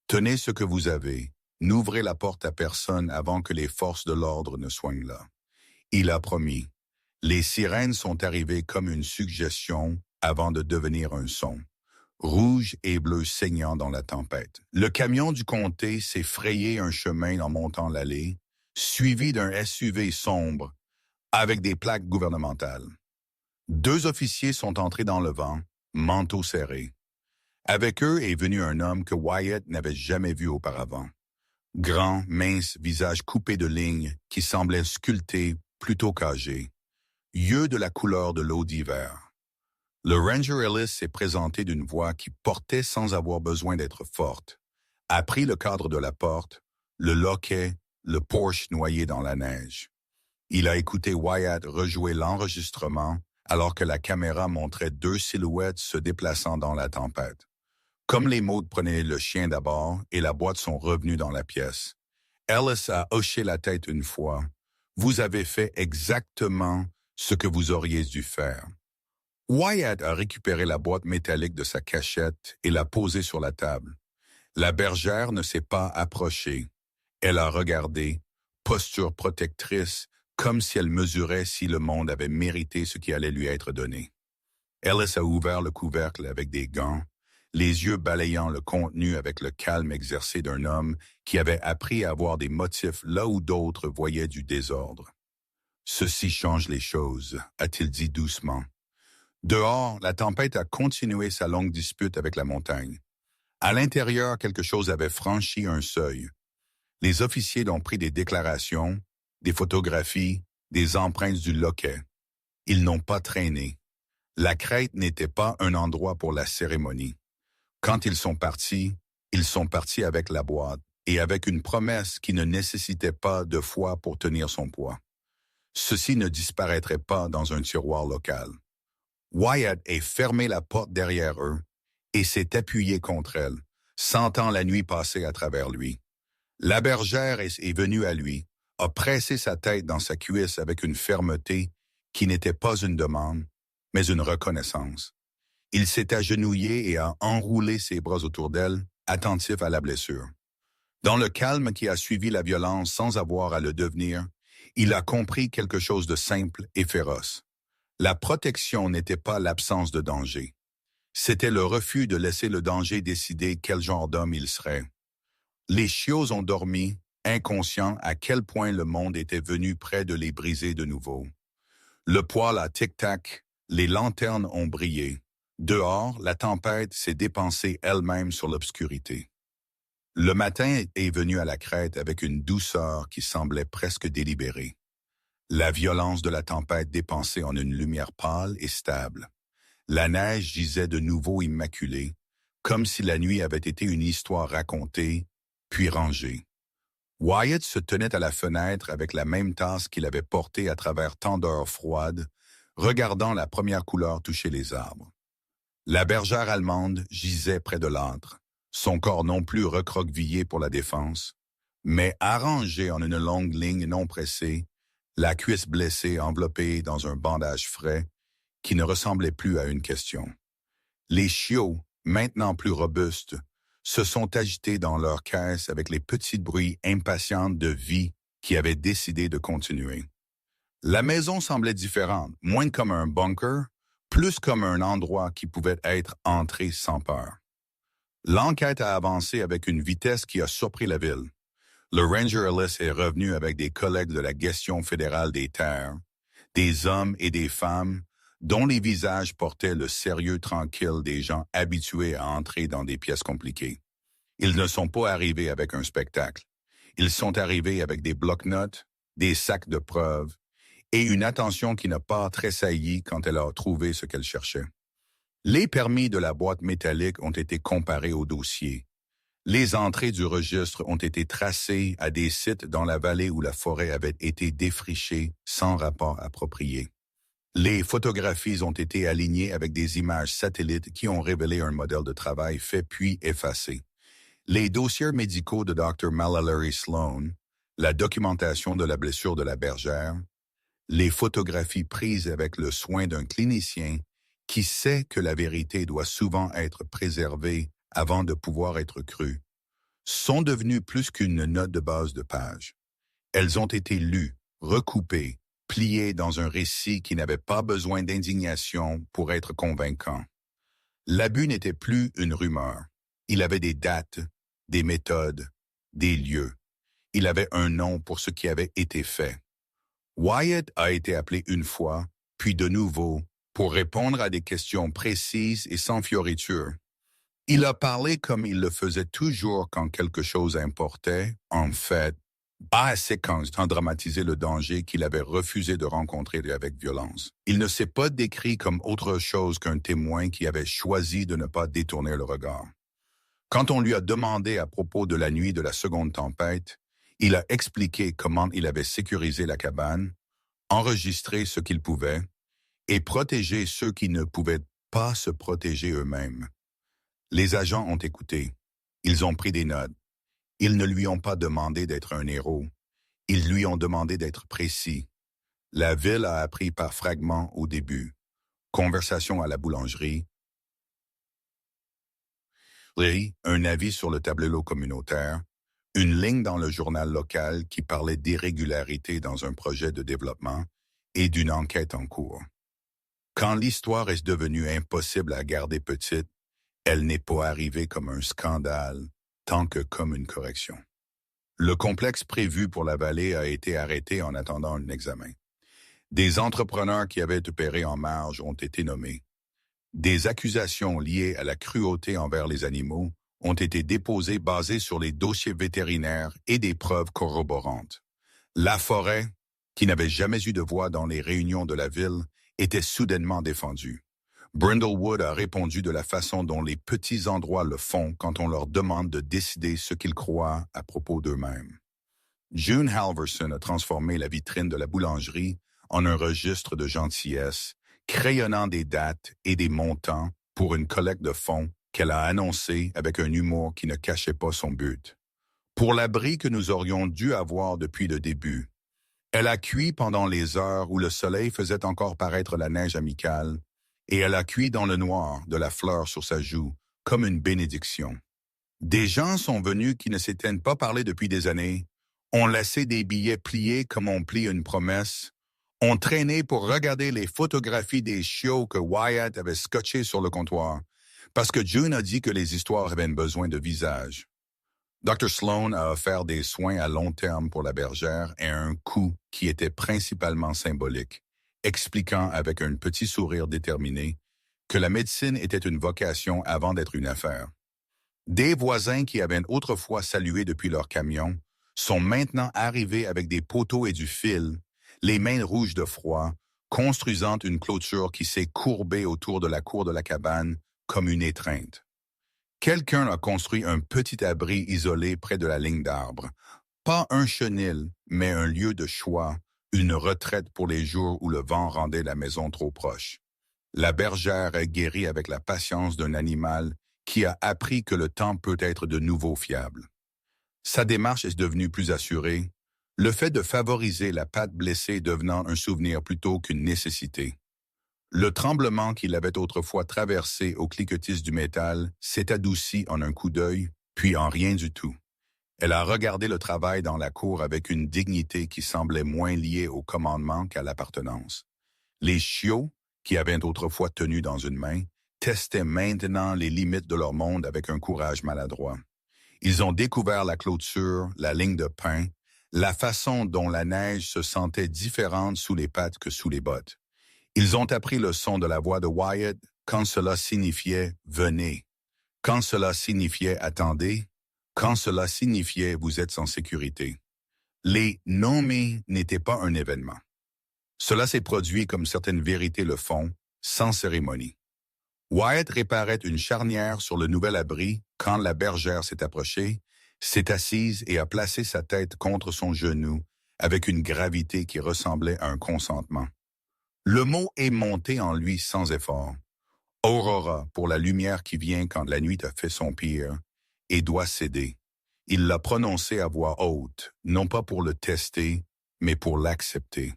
Tenez ce que vous avez. N'ouvrez la porte à personne avant que les forces de l'ordre ne soignent là. Il a promis. Les sirènes sont arrivées comme une suggestion avant de devenir un son. Rouge et bleu saignant dans la tempête. Le camion du comté s'est frayé un chemin en montant l'allée, suivi d'un SUV sombre avec des plaques gouvernementales. 2 officiers sont entrés dans le vent, manteau serré. Avec eux est venu un homme que Wyatt n'avait jamais vu auparavant. Grand, mince, visage coupé de lignes qui semblait sculpté plutôt qu'âgé. Yeux de la couleur de l'eau d'hiver. Le Ranger Ellis s'est présenté d'une voix qui portait sans avoir besoin d'être forte. A pris le cadre de la porte, le loquet, le Porsche noyé dans la neige. Il a écouté Wyatt rejouer l'enregistrement alors que la caméra montrait 2 silhouettes se déplaçant dans la tempête. Comme les mots prenaient le chien d'abord et la boîte sont revenus dans la pièce. Ellis a hoché la tête une fois. Vous avez fait exactement ce que vous auriez dû faire. Wyatt a récupéré la boîte métallique de sa cachette et l'a posée sur la table. La bergère ne s'est pas approchée. Elle a regardé, posture protectrice, comme si elle mesurait si le monde avait mérité ce qui allait lui être donné. Ellis a ouvert le couvercle avec des gants, les yeux balayant le contenu avec le calme exercé d'un homme qui avait appris à voir des motifs là où d'autres voyaient du désordre. « Ceci change les choses », a-t-il dit doucement. Dehors, la tempête a continué sa longue dispute avec la montagne. À l'intérieur, quelque chose avait franchi un seuil. Les officiers ont pris des déclarations, des photographies, des empreintes du loquet. Ils n'ont pas traîné. La crête n'était pas un endroit pour la cérémonie. Quand ils sont partis avec la boîte et avec une promesse qui ne nécessitait pas de foi pour tenir son poids. Ceci ne disparaîtrait pas dans un tiroir local. Wyatt a fermé la porte derrière eux et s'est appuyé contre elle, sentant la nuit passer à travers lui. La bergère est venue à lui, a pressé sa tête dans sa cuisse avec une fermeté qui n'était pas une demande, mais une reconnaissance. Il s'est agenouillé et a enroulé ses bras autour d'elle, attentif à la blessure. Dans le calme qui a suivi la violence sans avoir à le devenir, il a compris quelque chose de simple et féroce. La protection n'était pas l'absence de danger. C'était le refus de laisser le danger décider quel genre d'homme il serait. Les chiots ont dormi, inconscients à quel point le monde était venu près de les briser de nouveau. Le poêle a tic-tac, les lanternes ont brillé. Dehors, la tempête s'est dépensée elle-même sur l'obscurité. Le matin est venu à la crête avec une douceur qui semblait presque délibérée. La violence de la tempête dépensée en une lumière pâle et stable. La neige gisait de nouveau immaculée, comme si la nuit avait été une histoire racontée, puis rangée. Wyatt se tenait à la fenêtre avec la même tasse qu'il avait portée à travers tant d'heures froides, regardant la première couleur toucher les arbres. La bergère allemande gisait près de l'âtre, son corps non plus recroquevillé pour la défense, mais arrangé en une longue ligne non pressée, la cuisse blessée enveloppée dans un bandage frais qui ne ressemblait plus à une question. Les chiots, maintenant plus robustes, se sont agités dans leur caisse avec les petits bruits impatients de vie qui avaient décidé de continuer. La maison semblait différente, moins comme un bunker, plus comme un endroit qui pouvait être entré sans peur. L'enquête a avancé avec une vitesse qui a surpris la ville. Le Ranger Ellis est revenu avec des collègues de la Gestion fédérale des terres, des hommes et des femmes dont les visages portaient le sérieux tranquille des gens habitués à entrer dans des pièces compliquées. Ils ne sont pas arrivés avec un spectacle. Ils sont arrivés avec des bloc-notes, des sacs de preuves et une attention qui n'a pas tressailli quand elle a trouvé ce qu'elle cherchait. Les permis de la boîte métallique ont été comparés au dossier. Les entrées du registre ont été tracées à des sites dans la vallée où la forêt avait été défrichée sans rapport approprié. Les photographies ont été alignées avec des images satellites qui ont révélé un modèle de travail fait puis effacé. Les dossiers médicaux de Dr. Mallory Sloan, la documentation de la blessure de la bergère, les photographies prises avec le soin d'un clinicien qui sait que la vérité doit souvent être préservée avant de pouvoir être crue, sont devenues plus qu'une note de base de page. Elles ont été lues, recoupées, pliées dans un récit qui n'avait pas besoin d'indignation pour être convaincant. L'abus n'était plus une rumeur. Il avait des dates, des méthodes, des lieux. Il avait un nom pour ce qui avait été fait. Wyatt a été appelé une fois, puis de nouveau, pour répondre à des questions précises et sans fioritures. Il a parlé comme il le faisait toujours quand quelque chose importait, en fait, pas assez sans dramatiser le danger qu'il avait refusé de rencontrer avec violence. Il ne s'est pas décrit comme autre chose qu'un témoin qui avait choisi de ne pas détourner le regard. Quand on lui a demandé à propos de la nuit de la seconde tempête, il a expliqué comment il avait sécurisé la cabane, enregistré ce qu'il pouvait et protégé ceux qui ne pouvaient pas se protéger eux-mêmes. Les agents ont écouté. Ils ont pris des notes. Ils ne lui ont pas demandé d'être un héros. Ils lui ont demandé d'être précis. La ville a appris par fragments au début. Conversation à la boulangerie. Un avis sur le tableau communautaire. Une ligne dans le journal local qui parlait d'irrégularités dans un projet de développement et d'une enquête en cours. Quand l'histoire est devenue impossible à garder petite, elle n'est pas arrivée comme un scandale, tant que comme une correction. Le complexe prévu pour la vallée a été arrêté en attendant un examen. Des entrepreneurs qui avaient opéré en marge ont été nommés. Des accusations liées à la cruauté envers les animaux ont été déposées basées sur les dossiers vétérinaires et des preuves corroborantes. La forêt, qui n'avait jamais eu de voix dans les réunions de la ville, était soudainement défendue. Brindlewood a répondu de la façon dont les petits endroits le font quand on leur demande de décider ce qu'ils croient à propos d'eux-mêmes. June Halverson a transformé la vitrine de la boulangerie en un registre de gentillesse, crayonnant des dates et des montants pour une collecte de fonds qu'elle a annoncé avec un humour qui ne cachait pas son but. Pour l'abri que nous aurions dû avoir depuis le début, elle a cuit pendant les heures où le soleil faisait encore paraître la neige amicale, et elle a cuit dans le noir de la fleur sur sa joue, comme une bénédiction. Des gens sont venus qui ne s'étaient pas parlé depuis des années, ont laissé des billets pliés comme on plie une promesse, ont traîné pour regarder les photographies des chiots que Wyatt avait scotchées sur le comptoir, parce que June a dit que les histoires avaient besoin de visage. Dr. Sloan a offert des soins à long terme pour la bergère et un coût qui était principalement symbolique, expliquant avec un petit sourire déterminé que la médecine était une vocation avant d'être une affaire. Des voisins qui avaient autrefois salué depuis leur camion sont maintenant arrivés avec des poteaux et du fil, les mains rouges de froid, construisant une clôture qui s'est courbée autour de la cour de la cabane comme une étreinte. Quelqu'un a construit un petit abri isolé près de la ligne d'arbres. Pas un chenil, mais un lieu de choix, une retraite pour les jours où le vent rendait la maison trop proche. La bergère est guérie avec la patience d'un animal qui a appris que le temps peut être de nouveau fiable. Sa démarche est devenue plus assurée, le fait de favoriser la patte blessée devenant un souvenir plutôt qu'une nécessité. Le tremblement qu'il avait autrefois traversé au cliquetis du métal s'est adouci en un coup d'œil, puis en rien du tout. Elle a regardé le travail dans la cour avec une dignité qui semblait moins liée au commandement qu'à l'appartenance. Les chiots, qui avaient autrefois tenu dans une main, testaient maintenant les limites de leur monde avec un courage maladroit. Ils ont découvert la clôture, la ligne de pain, la façon dont la neige se sentait différente sous les pattes que sous les bottes. Ils ont appris le son de la voix de Wyatt quand cela signifiait « venez », quand cela signifiait « attendez », quand cela signifiait « vous êtes en sécurité ». Les « non mais » n'étaient pas un événement. Cela s'est produit comme certaines vérités le font, sans cérémonie. Wyatt réparait une charnière sur le nouvel abri quand la bergère s'est approchée, s'est assise et a placé sa tête contre son genou avec une gravité qui ressemblait à un consentement. Le mot est monté en lui sans effort. Aurora pour la lumière qui vient quand la nuit a fait son pire et doit céder. Il l'a prononcé à voix haute, non pas pour le tester, mais pour l'accepter.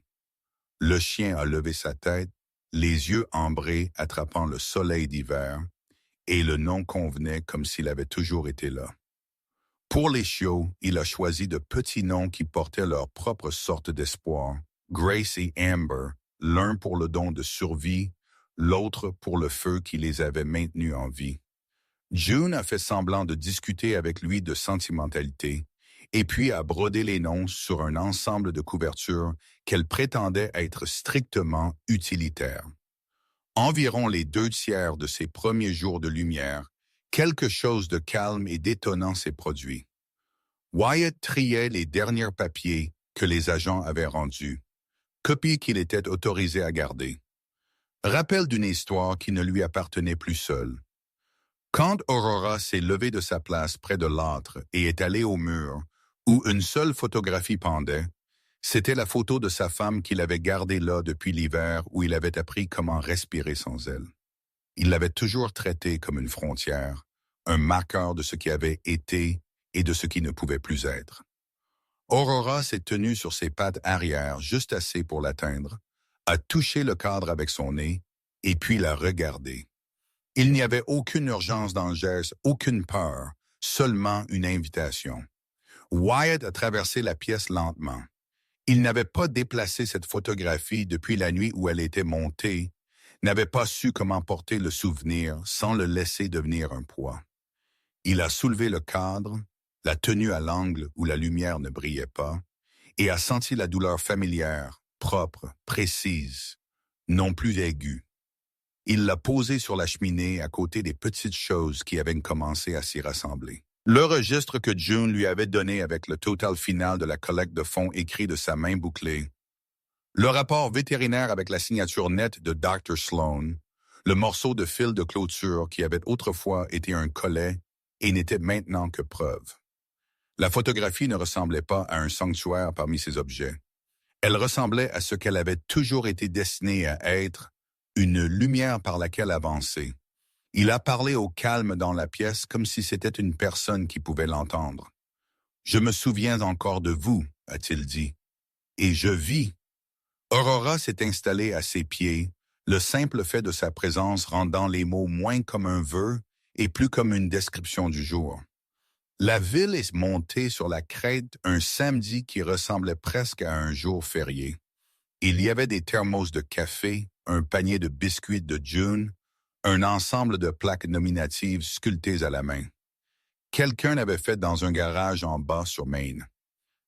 Le chien a levé sa tête, les yeux ambrés attrapant le soleil d'hiver, et le nom convenait comme s'il avait toujours été là. Pour les chiots, il a choisi de petits noms qui portaient leur propre sorte d'espoir, Grace et Amber, l'un pour le don de survie, l'autre pour le feu qui les avait maintenus en vie. June a fait semblant de discuter avec lui de sentimentalité, et puis a brodé les noms sur un ensemble de couvertures qu'elle prétendait être strictement utilitaires. Environ les 2/3 de ses premiers jours de lumière, quelque chose de calme et d'étonnant s'est produit. Wyatt triait les derniers papiers que les agents avaient rendus, copies qu'il était autorisé à garder. Rappel d'une histoire qui ne lui appartenait plus seule. Quand Aurora s'est levée de sa place près de l'âtre et est allée au mur, où une seule photographie pendait, c'était la photo de sa femme qu'il avait gardée là depuis l'hiver où il avait appris comment respirer sans elle. Il l'avait toujours traitée comme une frontière, un marqueur de ce qui avait été et de ce qui ne pouvait plus être. Aurora s'est tenue sur ses pattes arrière juste assez pour l'atteindre, a touché le cadre avec son nez et puis l'a regardé. Il n'y avait aucune urgence dans le geste, aucune peur, seulement une invitation. Wyatt a traversé la pièce lentement. Il n'avait pas déplacé cette photographie depuis la nuit où elle était montée, n'avait pas su comment porter le souvenir sans le laisser devenir un poids. Il a soulevé le cadre, l'a tenu à l'angle où la lumière ne brillait pas, et a senti la douleur familière, propre, précise, non plus aiguë. Il l'a posé sur la cheminée à côté des petites choses qui avaient commencé à s'y rassembler. Le registre que June lui avait donné avec le total final de la collecte de fonds écrit de sa main bouclée, le rapport vétérinaire avec la signature nette de Dr. Sloan, le morceau de fil de clôture qui avait autrefois été un collet et n'était maintenant que preuve. La photographie ne ressemblait pas à un sanctuaire parmi ces objets. Elle ressemblait à ce qu'elle avait toujours été destinée à être, une lumière par laquelle avancer. Il a parlé au calme dans la pièce comme si c'était une personne qui pouvait l'entendre. « Je me souviens encore de vous », a-t-il dit. « Et je vis. » Aurora s'est installée à ses pieds, le simple fait de sa présence rendant les mots moins comme un vœu et plus comme une description du jour. La ville est montée sur la crête un samedi qui ressemblait presque à un jour férié. Il y avait des thermos de café, un panier de biscuits de June, un ensemble de plaques nominatives sculptées à la main. Quelqu'un l'avait fait dans un garage en bas sur Main.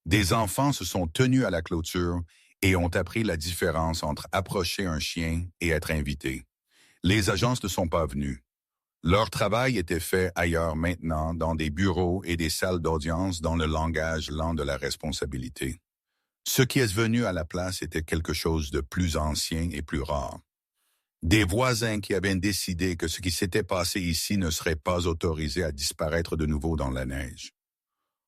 Des enfants se sont tenus à la clôture et ont appris la différence entre approcher un chien et être invité. Les agences ne sont pas venues. Leur travail était fait ailleurs maintenant, dans des bureaux et des salles d'audience dans le langage lent de la responsabilité. Ce qui est venu à la place était quelque chose de plus ancien et plus rare. Des voisins qui avaient décidé que ce qui s'était passé ici ne serait pas autorisé à disparaître de nouveau dans la neige.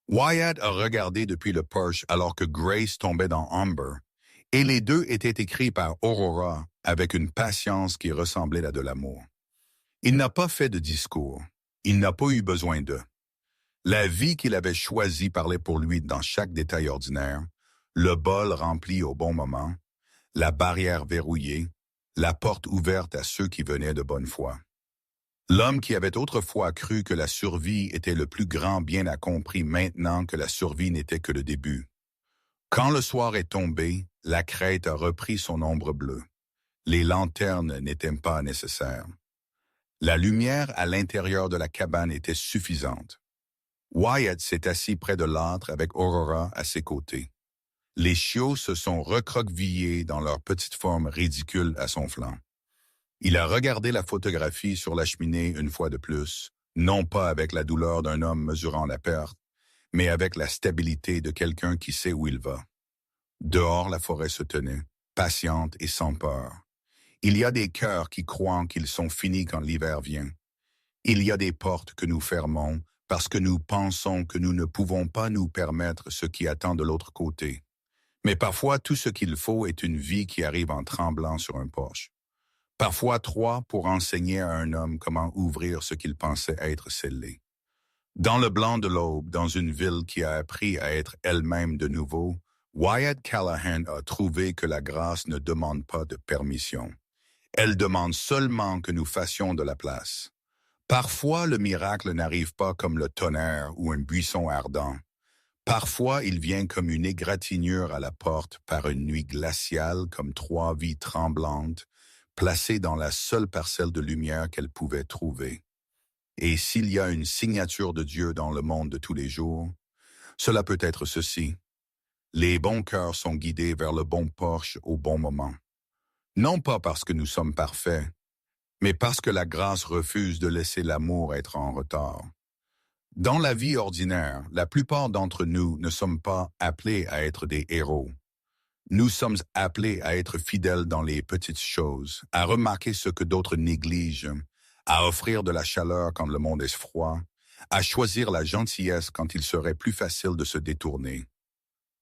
Wyatt a regardé depuis le porche alors que Grace tombait dans Amber, et les deux étaient écrits par Aurora avec une patience qui ressemblait à de l'amour. Il n'a pas fait de discours. Il n'a pas eu besoin d'eux. La vie qu'il avait choisie parlait pour lui dans chaque détail ordinaire, le bol rempli au bon moment, la barrière verrouillée, la porte ouverte à ceux qui venaient de bonne foi. L'homme qui avait autrefois cru que la survie était le plus grand bien a compris maintenant que la survie n'était que le début. Quand le soir est tombé, la crête a repris son ombre bleue. Les lanternes n'étaient pas nécessaires. La lumière à l'intérieur de la cabane était suffisante. Wyatt s'est assis près de l'âtre avec Aurora à ses côtés. Les chiots se sont recroquevillés dans leur petite forme ridicule à son flanc. Il a regardé la photographie sur la cheminée une fois de plus, non pas avec la douleur d'un homme mesurant la perte, mais avec la stabilité de quelqu'un qui sait où il va. Dehors, la forêt se tenait, patiente et sans peur. Il y a des cœurs qui croient qu'ils sont finis quand l'hiver vient. Il y a des portes que nous fermons parce que nous pensons que nous ne pouvons pas nous permettre ce qui attend de l'autre côté. Mais parfois, tout ce qu'il faut est une vie qui arrive en tremblant sur un porche. Parfois 3 pour enseigner à un homme comment ouvrir ce qu'il pensait être scellé. Dans le blanc de l'aube, dans une ville qui a appris à être elle-même de nouveau, Wyatt Callahan a trouvé que la grâce ne demande pas de permission. Elle demande seulement que nous fassions de la place. Parfois, le miracle n'arrive pas comme le tonnerre ou un buisson ardent. Parfois, il vient comme une égratignure à la porte par une nuit glaciale comme 3 vies tremblantes, placées dans la seule parcelle de lumière qu'elle pouvait trouver. Et s'il y a une signature de Dieu dans le monde de tous les jours, cela peut être ceci. Les bons cœurs sont guidés vers le bon porche au bon moment. Non pas parce que nous sommes parfaits, mais parce que la grâce refuse de laisser l'amour être en retard. Dans la vie ordinaire, la plupart d'entre nous ne sommes pas appelés à être des héros. Nous sommes appelés à être fidèles dans les petites choses, à remarquer ce que d'autres négligent, à offrir de la chaleur quand le monde est froid, à choisir la gentillesse quand il serait plus facile de se détourner.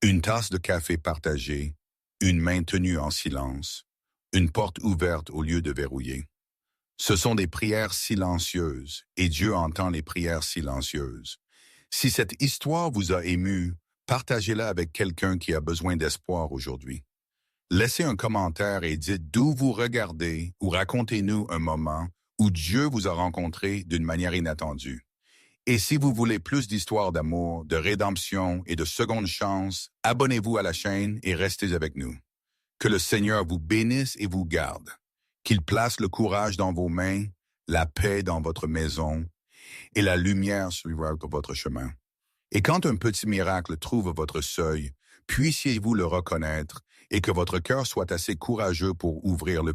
Une tasse de café partagée, une main tenue en silence, une porte ouverte au lieu de verrouiller. Ce sont des prières silencieuses, et Dieu entend les prières silencieuses. Si cette histoire vous a ému, partagez-la avec quelqu'un qui a besoin d'espoir aujourd'hui. Laissez un commentaire et dites d'où vous regardez ou racontez-nous un moment où Dieu vous a rencontré d'une manière inattendue. Et si vous voulez plus d'histoires d'amour, de rédemption et de seconde chance, abonnez-vous à la chaîne et restez avec nous. Que le Seigneur vous bénisse et vous garde. Qu'il place le courage dans vos mains, la paix dans votre maison et la lumière sur votre chemin. Et quand un petit miracle trouve votre seuil, puissiez-vous le reconnaître et que votre cœur soit assez courageux pour ouvrir le